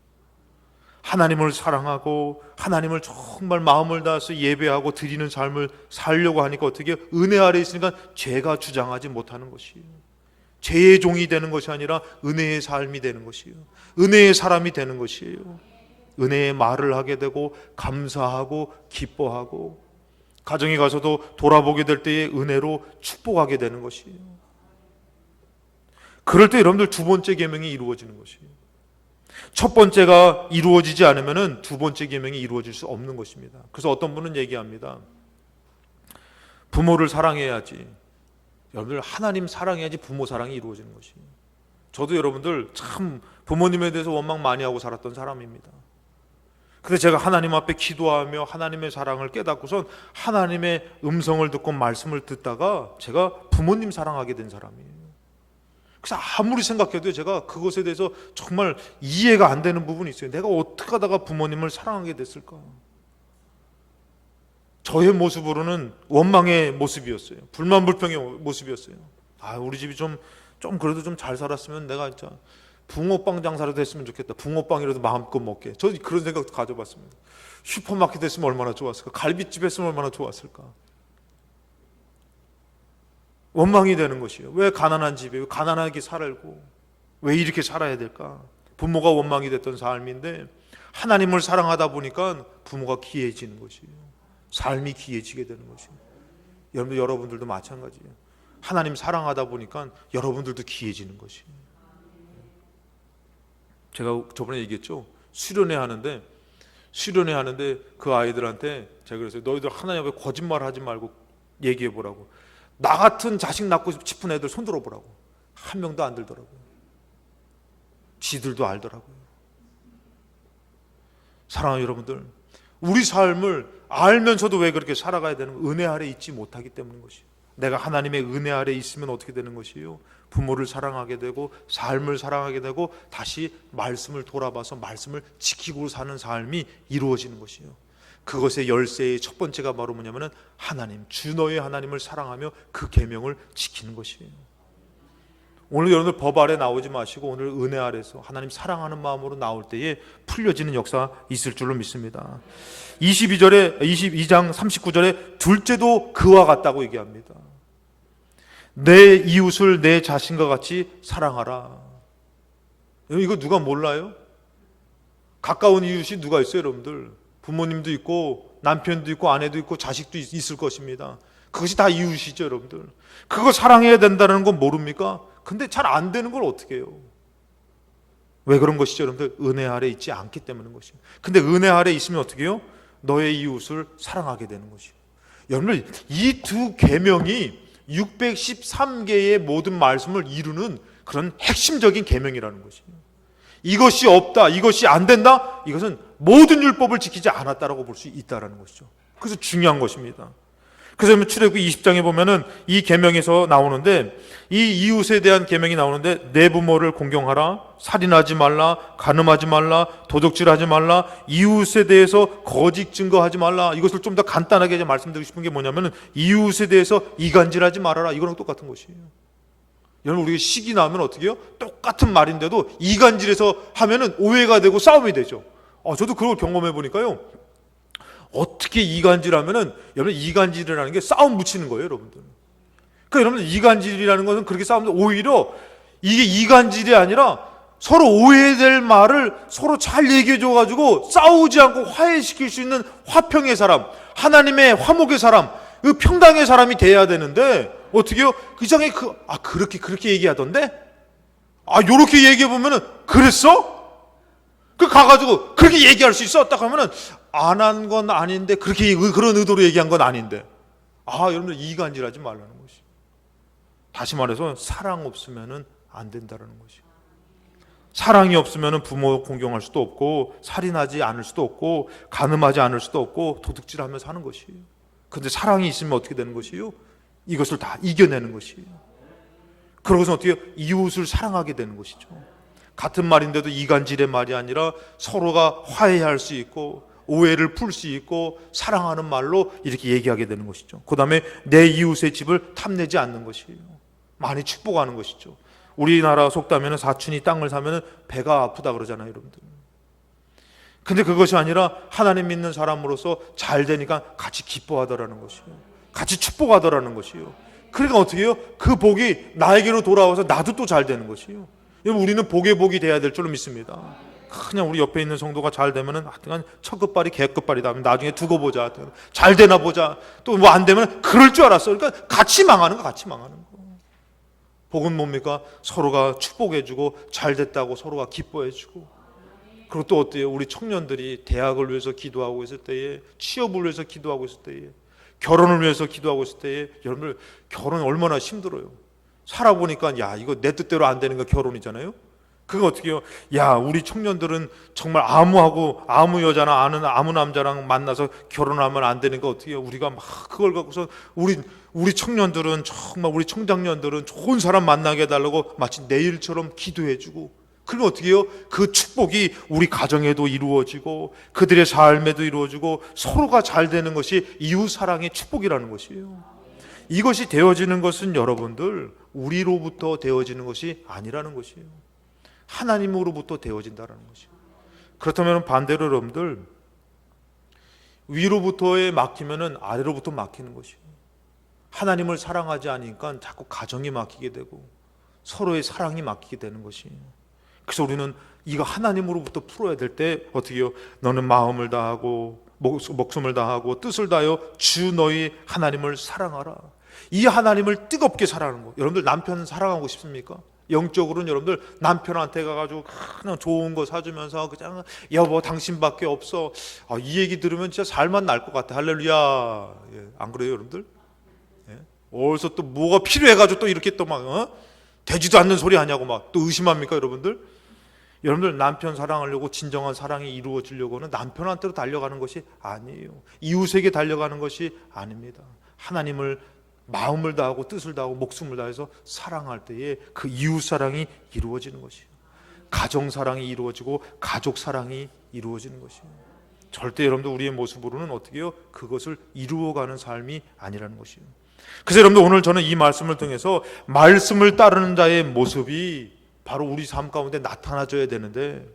하나님을 사랑하고 하나님을 정말 마음을 다해서 예배하고 드리는 삶을 살려고 하니까 어떻게 은혜 아래 있으니까 죄가 주장하지 못하는 것이에요. 죄의 종이 되는 것이 아니라 은혜의 삶이 되는 것이에요. 은혜의 사람이 되는 것이에요. 은혜의 말을 하게 되고 감사하고 기뻐하고 가정에 가서도 돌아보게 될 때의 은혜로 축복하게 되는 것이에요. 그럴 때 여러분들 두 번째 계명이 이루어지는 것이에요. 첫 번째가 이루어지지 않으면 두 번째 계명이 이루어질 수 없는 것입니다. 그래서 어떤 분은 얘기합니다. 부모를 사랑해야지. 여러분들 하나님 사랑해야지 부모 사랑이 이루어지는 것이에요. 저도 여러분들 참 부모님에 대해서 원망 많이 하고 살았던 사람입니다. 근데 제가 하나님 앞에 기도하며 하나님의 사랑을 깨닫고선 하나님의 음성을 듣고 말씀을 듣다가 제가 부모님 사랑하게 된 사람이에요. 그래서 아무리 생각해도 제가 그것에 대해서 정말 이해가 안 되는 부분이 있어요. 내가 어떻게 하다가 부모님을 사랑하게 됐을까? 저의 모습으로는 원망의 모습이었어요. 불만불평의 모습이었어요. 우리 집이 좀 그래도 좀 잘 살았으면 내가 진짜 붕어빵 장사라도 했으면 좋겠다. 붕어빵이라도 마음껏 먹게. 저 그런 생각도 가져봤습니다. 슈퍼마켓 했으면 얼마나 좋았을까? 갈비집 했으면 얼마나 좋았을까? 원망이 되는 것이에요. 왜 가난한 집에 왜 가난하게 살고 왜 이렇게 살아야 될까? 부모가 원망이 됐던 삶인데 하나님을 사랑하다 보니까 부모가 귀해지는 것이에요. 삶이 귀해지게 되는 것이에요. 여러분들도 마찬가지예요. 하나님 사랑하다 보니까 여러분들도 귀해지는 것이에요. 제가 저번에 얘기했죠. 수련회 하는데 그 아이들한테 제가 그랬어요. 너희들 하나님 앞에 거짓말 하지 말고 얘기해 보라고. 나 같은 자식 낳고 싶은 애들 손 들어보라고. 한 명도 안 들더라고요. 지들도 알더라고요. 사랑하는 여러분들, 우리 삶을 알면서도 왜 그렇게 살아가야 되는 은혜 아래 있지 못하기 때문인 것이에요. 내가 하나님의 은혜 아래 있으면 어떻게 되는 것이요? 부모를 사랑하게 되고 삶을 사랑하게 되고 다시 말씀을 돌아봐서 말씀을 지키고 사는 삶이 이루어지는 것이요. 그것의 열쇠의 첫 번째가 바로 뭐냐면은 하나님, 주 너의 하나님을 사랑하며 그 계명을 지키는 것이에요. 오늘 여러분들 법 아래 나오지 마시고 오늘 은혜 아래서 하나님 사랑하는 마음으로 나올 때에 풀려지는 역사 있을 줄로 믿습니다. 22장 39절에 둘째도 그와 같다고 얘기합니다. 내 이웃을 내 자신과 같이 사랑하라. 이거 누가 몰라요? 가까운 이웃이 누가 있어요, 여러분들? 부모님도 있고 남편도 있고 아내도 있고 자식도 있을 것입니다. 그것이 다 이웃이죠, 여러분들. 그거 사랑해야 된다는 건 모릅니까? 근데 잘 안 되는 걸 어떻게 해요? 왜 그런 것이죠, 여러분들? 은혜 아래 있지 않기 때문인 것입니다. 근데 은혜 아래 있으면 어떻게 해요? 너의 이웃을 사랑하게 되는 것이에요. 여러분들, 이 두 계명이 613개의 모든 말씀을 이루는 그런 핵심적인 계명이라는 것이에요. 이것이 없다, 이것이 안 된다, 이것은 모든 율법을 지키지 않았다라고 볼 수 있다라는 것이죠. 그래서 중요한 것입니다. 그래서 출애굽기 20장에 보면은 이 계명에서 나오는데, 이 이웃에 대한 계명이 나오는데, 내 부모를 공경하라, 살인하지 말라, 간음하지 말라, 도적질하지 말라, 이웃에 대해서 거짓 증거하지 말라. 이것을 좀 더 간단하게 말씀드리고 싶은 게 뭐냐면은 이웃에 대해서 이간질하지 말아라. 이거랑 똑같은 것이에요. 여러분, 우리가 식이 나면 어떻게 해요? 똑같은 말인데도 이간질해서 하면은 오해가 되고 싸움이 되죠. 저도 그걸 경험해 보니까요. 어떻게 이간질하면은, 여러분, 이간질이라는 게 싸움 붙이는 거예요, 여러분들. 그러니까 여러분, 이간질이라는 것은 그렇게 싸우면 오히려 이게 이간질이 아니라 서로 오해될 말을 서로 잘 얘기해줘가지고 싸우지 않고 화해시킬 수 있는 화평의 사람, 하나님의 화목의 사람, 그 평강의 사람이 돼야 되는데, 어떻게요? 그 장에 그렇게 얘기하던데? 요렇게 얘기해보면은, 그랬어? 가가지고, 그렇게 얘기할 수 있어? 딱 하면은, 안 한 건 아닌데, 그런 의도로 얘기한 건 아닌데. 여러분들 이간질하지 말라는 것이. 다시 말해서, 사랑 없으면은 안 된다는 것이. 사랑이 없으면은 부모 공경할 수도 없고, 살인하지 않을 수도 없고, 간음하지 않을 수도 없고, 도둑질하며 사는 것이에요. 근데 사랑이 있으면 어떻게 되는 것이에요? 이것을 다 이겨내는 것이에요. 그러고서 어떻게 이웃을 사랑하게 되는 것이죠. 같은 말인데도 이간질의 말이 아니라 서로가 화해할 수 있고 오해를 풀 수 있고 사랑하는 말로 이렇게 얘기하게 되는 것이죠. 그 다음에 내 이웃의 집을 탐내지 않는 것이에요. 많이 축복하는 것이죠. 우리나라 속담에는 사촌이 땅을 사면 배가 아프다 그러잖아요, 여러분들. 근데 그것이 아니라 하나님 믿는 사람으로서 잘 되니까 같이 기뻐하더라는 것이에요. 같이 축복하더라는 것이에요. 그러니까 어떻게 해요? 그 복이 나에게로 돌아와서 나도 또 잘 되는 것이에요. 우리는 복의 복이 돼야 될 줄로 믿습니다. 그냥 우리 옆에 있는 성도가 잘 되면은 하여튼 첫 끝발이 개 끝발이다. 나중에 두고 보자. 잘 되나 보자. 또 뭐 안 되면 그럴 줄 알았어. 그러니까 같이 망하는 거, 같이 망하는 거. 복은 뭡니까? 서로가 축복해주고 잘 됐다고 서로가 기뻐해주고. 그리고 또 어때요? 우리 청년들이 대학을 위해서 기도하고 있을 때에, 취업을 위해서 기도하고 있을 때에, 결혼을 위해서 기도하고 있을 때에, 여러분들 결혼 얼마나 힘들어요. 살아보니까 이거 내 뜻대로 안 되는 거 결혼이잖아요. 그거 어떻게 해요? 우리 청년들은 정말 아무 여자나 아무 남자랑 만나서 결혼하면 안 되는 거 어떻게 해요? 우리가 막 그걸 갖고서 우리 청년들은 정말 우리 청장년들은 좋은 사람 만나게 해달라고 마치 내일처럼 기도해주고, 그럼 어떻게 해요? 그 축복이 우리 가정에도 이루어지고 그들의 삶에도 이루어지고 서로가 잘 되는 것이 이웃 사랑의 축복이라는 것이에요. 이것이 되어지는 것은 여러분들 우리로부터 되어지는 것이 아니라는 것이에요. 하나님으로부터 되어진다는 것이에요. 그렇다면 반대로 여러분들 위로부터에 막히면은 아래로부터 막히는 것이에요. 하나님을 사랑하지 않으니까 자꾸 가정이 막히게 되고 서로의 사랑이 막히게 되는 것이에요. 그래서 우리는 이거 하나님으로부터 풀어야 될 때 어떻게 해요? 너는 마음을 다하고 목숨을 다하고 뜻을 다하여 주 너희 하나님을 사랑하라. 이 하나님을 뜨겁게 사랑하는 거. 여러분들 남편 사랑하고 싶습니까? 영적으로는 여러분들 남편한테 가가지고 그냥 좋은 거 사주면서 그냥 여보 당신밖에 없어. 이 얘기 들으면 진짜 살만 날 것 같아. 할렐루야. 안 그래요, 여러분들? 어디서 또 뭐가 필요해가지고 또 이렇게 또 막 되지도 않는 소리 하냐고 막 또 의심합니까, 여러분들? 여러분들 남편 사랑하려고 진정한 사랑이 이루어지려고는 남편한테로 달려가는 것이 아니에요. 이웃에게 달려가는 것이 아닙니다. 하나님을 마음을 다하고 뜻을 다하고 목숨을 다해서 사랑할 때에 그 이웃 사랑이 이루어지는 것이에요. 가정 사랑이 이루어지고 가족 사랑이 이루어지는 것이에요. 절대 여러분들 우리의 모습으로는 어떻게 해요? 그것을 이루어가는 삶이 아니라는 것이에요. 그래서 여러분들 오늘 저는 이 말씀을 통해서 말씀을 따르는 자의 모습이 바로 우리 삶 가운데 나타나줘야 되는데,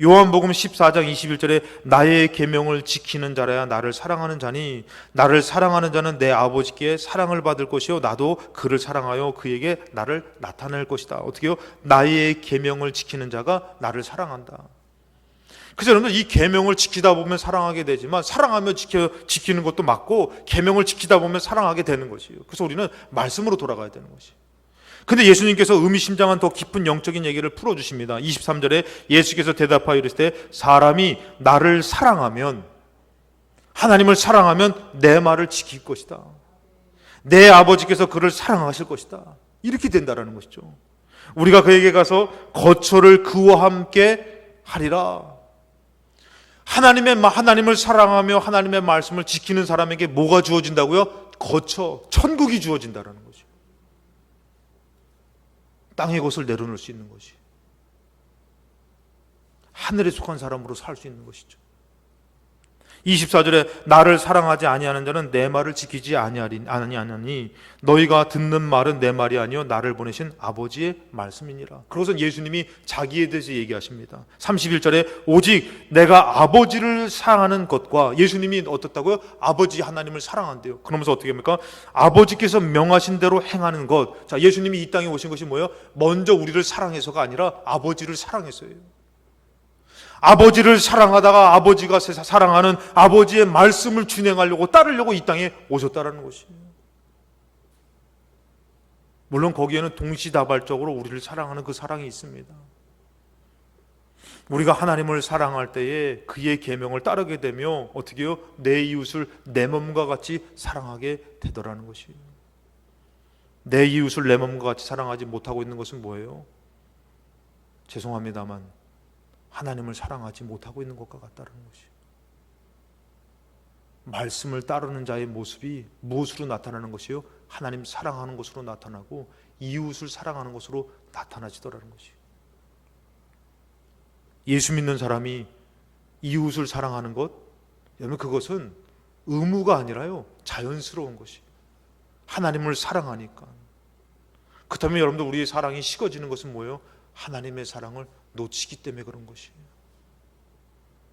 요한복음 14장 21절에 나의 계명을 지키는 자라야 나를 사랑하는 자니 나를 사랑하는 자는 내 아버지께 사랑을 받을 것이요 나도 그를 사랑하여 그에게 나를 나타낼 것이다. 어떻게요? 나의 계명을 지키는 자가 나를 사랑한다. 그래서 여러분들 이 계명을 지키다 보면 사랑하게 되지만, 사랑하며 지키는 것도 맞고 계명을 지키다 보면 사랑하게 되는 것이에요. 그래서 우리는 말씀으로 돌아가야 되는 것이에요. 근데 예수님께서 의미심장한 더 깊은 영적인 얘기를 풀어주십니다. 23절에 예수께서 대답하여 이르시되 사람이 나를 사랑하면, 하나님을 사랑하면 내 말을 지킬 것이다. 내 아버지께서 그를 사랑하실 것이다. 이렇게 된다라는 것이죠. 우리가 그에게 가서 거처를 그와 함께 하리라. 하나님을 사랑하며 하나님의 말씀을 지키는 사람에게 뭐가 주어진다고요? 거처, 천국이 주어진다라는 거죠. 땅의 것을 내려놓을 수 있는 것이, 하늘에 속한 사람으로 살 수 있는 것이죠. 24절에 나를 사랑하지 아니하는 자는 내 말을 지키지 아니하니 너희가 듣는 말은 내 말이 아니요 나를 보내신 아버지의 말씀이니라. 그것은 예수님이 자기에 대해서 얘기하십니다. 31절에 오직 내가 아버지를 사랑하는 것과, 예수님이 어떻다고요? 아버지 하나님을 사랑한대요. 그러면서 어떻게 합니까? 아버지께서 명하신 대로 행하는 것. 자, 예수님이 이 땅에 오신 것이 뭐예요? 먼저 우리를 사랑해서가 아니라 아버지를 사랑해서예요. 아버지를 사랑하다가 아버지가 사랑하는 아버지의 말씀을 준행하려고 따르려고 이 땅에 오셨다라는 것이에요. 물론 거기에는 동시다발적으로 우리를 사랑하는 그 사랑이 있습니다. 우리가 하나님을 사랑할 때에 그의 계명을 따르게 되며 어떻게 해요? 내 이웃을 내 몸과 같이 사랑하게 되더라는 것이에요. 내 이웃을 내 몸과 같이 사랑하지 못하고 있는 것은 뭐예요? 죄송합니다만 하나님을 사랑하지 못하고 있는 것과 같다는 것이. 말씀을 따르는 자의 모습이 무엇으로 나타나는 것이요? 하나님 사랑하는 것으로 나타나고 이웃을 사랑하는 것으로 나타나지더라는 것이. 예수 믿는 사람이 이웃을 사랑하는 것, 여러분 그것은 의무가 아니라요, 자연스러운 것이. 하나님을 사랑하니까. 그렇다면 여러분들 우리의 사랑이 식어지는 것은 뭐예요? 하나님의 사랑을 놓치기 때문에 그런 것이에요.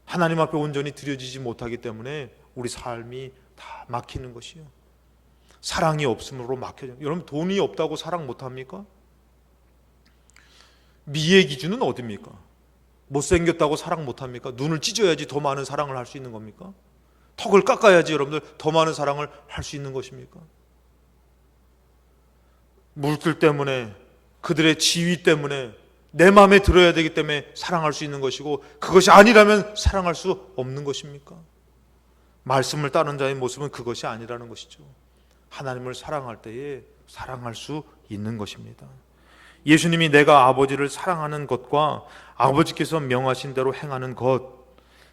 하나님 앞에 온전히 드려지지 못하기 때문에 우리 삶이 다 막히는 것이에요. 사랑이 없음으로 막혀요. 여러분 돈이 없다고 사랑 못합니까? 미의 기준은 어디입니까? 못생겼다고 사랑 못합니까? 눈을 찢어야지 더 많은 사랑을 할 수 있는 겁니까? 턱을 깎아야지 여러분들 더 많은 사랑을 할 수 있는 것입니까? 물질 때문에, 그들의 지위 때문에 내 마음에 들어야 되기 때문에 사랑할 수 있는 것이고, 그것이 아니라면 사랑할 수 없는 것입니까? 말씀을 따르는 자의 모습은 그것이 아니라는 것이죠. 하나님을 사랑할 때에 사랑할 수 있는 것입니다. 예수님이 내가 아버지를 사랑하는 것과 아버지께서 명하신 대로 행하는 것,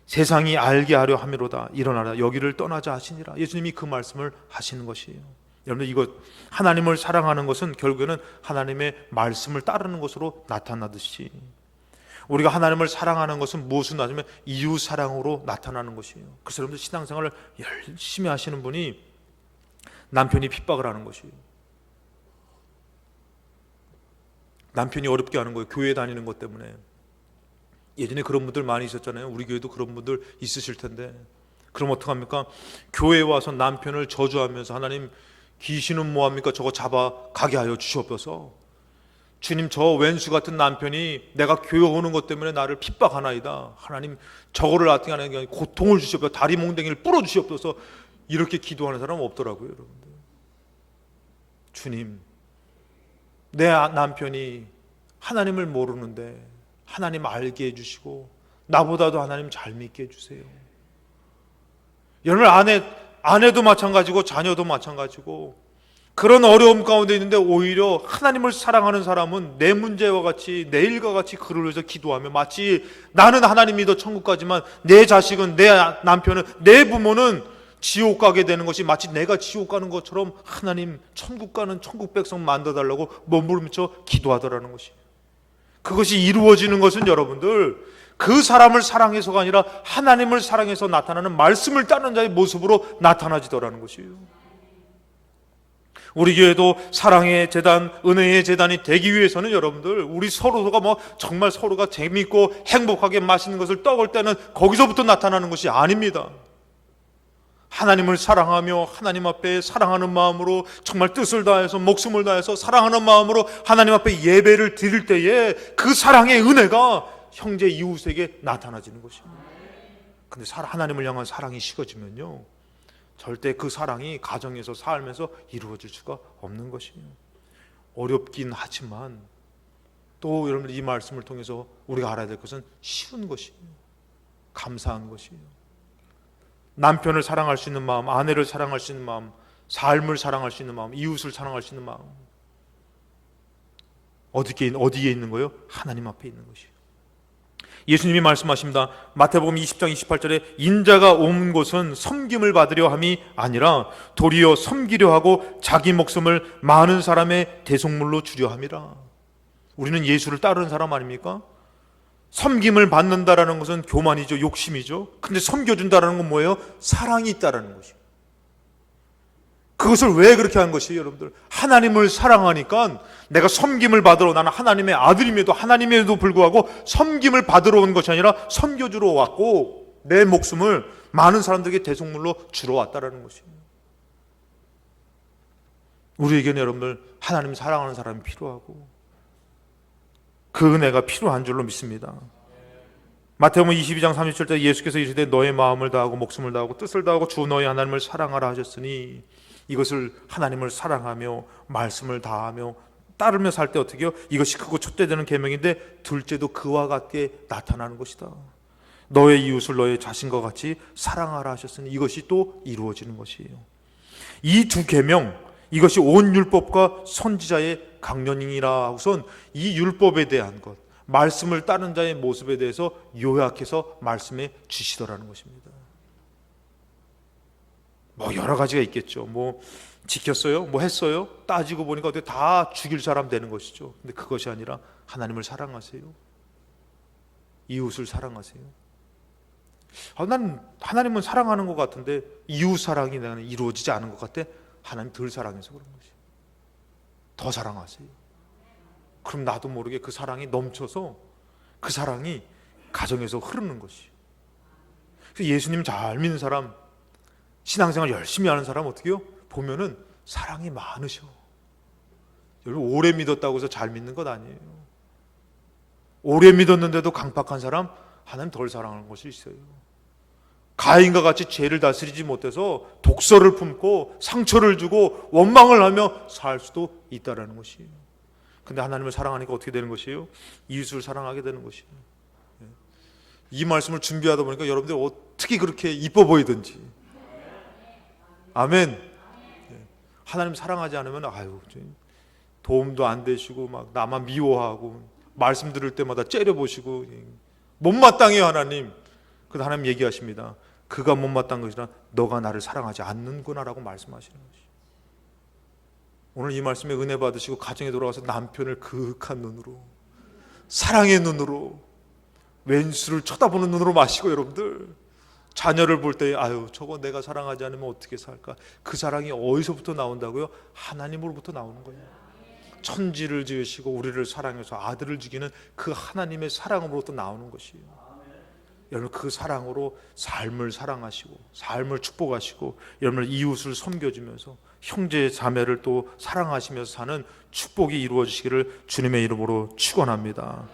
세상이 알게 하려 함이로다. 일어나라 여기를 떠나자 하시니라. 예수님이 그 말씀을 하시는 것이에요. 여러분들 이것, 하나님을 사랑하는 것은 결국에는 하나님의 말씀을 따르는 것으로 나타나듯이, 우리가 하나님을 사랑하는 것은 무엇으로 나타나면 이웃 사랑으로 나타나는 것이에요. 그래서 여러분들 신앙생활을 열심히 하시는 분이 남편이 핍박을 하는 것이에요. 남편이 어렵게 하는 거예요. 교회 다니는 것 때문에. 예전에 그런 분들 많이 있었잖아요. 우리 교회도 그런 분들 있으실 텐데, 그럼 어떡합니까? 교회에 와서 남편을 저주하면서 하나님 귀신은 뭐합니까? 저거 잡아 가게 하여 주시옵소서. 주님, 저 왼수 같은 남편이 내가 교회 오는 것 때문에 나를 핍박하나이다. 하나님 저거를 어떻게 하는 게 아니라 고통을 주시옵소서. 다리 몽댕이를 뿌려 주시옵소서. 이렇게 기도하는 사람은 없더라고요, 여러분들. 주님, 내 남편이 하나님을 모르는데 하나님 알게 해주시고 나보다도 하나님 잘 믿게 해주세요. 여러분 아내도 마찬가지고 자녀도 마찬가지고 그런 어려움 가운데 있는데 오히려 하나님을 사랑하는 사람은 내 문제와 같이 내 일과 같이 그를 위해서 기도하며, 마치 나는 하나님 믿어 천국 가지만 내 자식은, 내 남편은, 내 부모는 지옥 가게 되는 것이 마치 내가 지옥 가는 것처럼 하나님 천국 가는 천국 백성 만들어달라고 몸부림쳐 기도하더라는 것이, 그것이 이루어지는 것은 여러분들 그 사람을 사랑해서가 아니라 하나님을 사랑해서 나타나는 말씀을 따르는 자의 모습으로 나타나지더라는 것이에요. 우리 교회도 사랑의 재단, 은혜의 재단이 되기 위해서는 여러분들 우리 서로가 정말 서로가 재미있고 행복하게 맛있는 것을 떡을 때는 거기서부터 나타나는 것이 아닙니다. 하나님을 사랑하며 하나님 앞에 사랑하는 마음으로 정말 뜻을 다해서 목숨을 다해서 사랑하는 마음으로 하나님 앞에 예배를 드릴 때에 그 사랑의 은혜가 형제 이웃에게 나타나지는 것입니다. 근데 하나님을 향한 사랑이 식어지면요, 절대 그 사랑이 가정에서 살면서 이루어질 수가 없는 것이에요. 어렵긴 하지만 또 여러분들 이 말씀을 통해서 우리가 알아야 될 것은 쉬운 것이에요. 감사한 것이에요. 남편을 사랑할 수 있는 마음, 아내를 사랑할 수 있는 마음, 삶을 사랑할 수 있는 마음, 이웃을 사랑할 수 있는 마음, 어디에 있는 거예요? 하나님 앞에 있는 것이에요. 예수님이 말씀하십니다. 마태복음 20장 28절에 인자가 온 곳은 섬김을 받으려 함이 아니라 도리어 섬기려 하고 자기 목숨을 많은 사람의 대속물로 주려 함이라. 우리는 예수를 따르는 사람 아닙니까? 섬김을 받는다라는 것은 교만이죠, 욕심이죠. 근데 섬겨준다라는 건 뭐예요? 사랑이 있다라는 것이에요. 그것을 왜 그렇게 한 것이에요, 여러분들? 하나님을 사랑하니까 내가 섬김을 받으러, 나는 하나님의 아들임에도 하나님에도 불구하고 섬김을 받으러 온 것이 아니라 섬겨주러 왔고 내 목숨을 많은 사람들에게 대속물로 주러 왔다라는 것이에요. 우리에게는 여러분들 하나님 사랑하는 사람이 필요하고 그 은혜가 필요한 줄로 믿습니다. 마태복음 22장 37절 예수께서 이르시되 너의 마음을 다하고 목숨을 다하고 뜻을 다하고 주 너의 하나님을 사랑하라 하셨으니, 이것을 하나님을 사랑하며 말씀을 다하며 따르며 살 때 어떻게 해요? 이것이 크고 첫째 되는 계명인데 둘째도 그와 같게 나타나는 것이다. 너의 이웃을 너의 자신과 같이 사랑하라 하셨으니 이것이 또 이루어지는 것이에요. 이 두 계명, 이것이 온 율법과 선지자의 강령이라 하고선 이 율법에 대한 것, 말씀을 따르는 자의 모습에 대해서 요약해서 말씀해 주시더라는 것입니다. 여러 가지가 있겠죠. 지켰어요? 했어요? 따지고 보니까 어떻게 다 죽일 사람 되는 것이죠. 근데 그것이 아니라 하나님을 사랑하세요. 이웃을 사랑하세요. 난 하나님은 사랑하는 것 같은데 이웃 사랑이 나는 이루어지지 않은 것 같아. 하나님 덜 사랑해서 그런 것이에요. 더 사랑하세요. 그럼 나도 모르게 그 사랑이 넘쳐서 그 사랑이 가정에서 흐르는 것이에요. 그래서 예수님 잘 믿는 사람, 신앙생활 열심히 하는 사람 어떻게 해요? 보면은 사랑이 많으셔. 여러분, 오래 믿었다고 해서 잘 믿는 것 아니에요. 오래 믿었는데도 강팍한 사람, 하나님 덜 사랑하는 것이 있어요. 가인과 같이 죄를 다스리지 못해서 독서를 품고 상처를 주고 원망을 하며 살 수도 있다라는 것이에요. 근데 하나님을 사랑하니까 어떻게 되는 것이에요? 이웃을 사랑하게 되는 것이에요. 이 말씀을 준비하다 보니까 여러분들이 어떻게 그렇게 이뻐 보이든지, 아멘. 하나님 사랑하지 않으면 도움도 안 되시고 막 나만 미워하고 말씀 들을 때마다 째려보시고 못마땅해요 하나님. 그래서 하나님 얘기하십니다. 그가 못마땅한 것이라 너가 나를 사랑하지 않는구나 라고 말씀하시는 것이죠. 오늘 이 말씀에 은혜 받으시고 가정에 돌아가서 남편을 그윽한 눈으로, 사랑의 눈으로, 왼수를 쳐다보는 눈으로 마시고, 여러분들 자녀를 볼 때 저거 내가 사랑하지 않으면 어떻게 살까? 그 사랑이 어디서부터 나온다고요? 하나님으로부터 나오는 거예요. 천지를 지으시고 우리를 사랑해서 아들을 주기는 그 하나님의 사랑으로부터 나오는 것이에요. 여러분, 그 사랑으로 삶을 사랑하시고 삶을 축복하시고 여러분 이웃을 섬겨주면서 형제 자매를 또 사랑하시면서 사는 축복이 이루어지시기를 주님의 이름으로 축원합니다.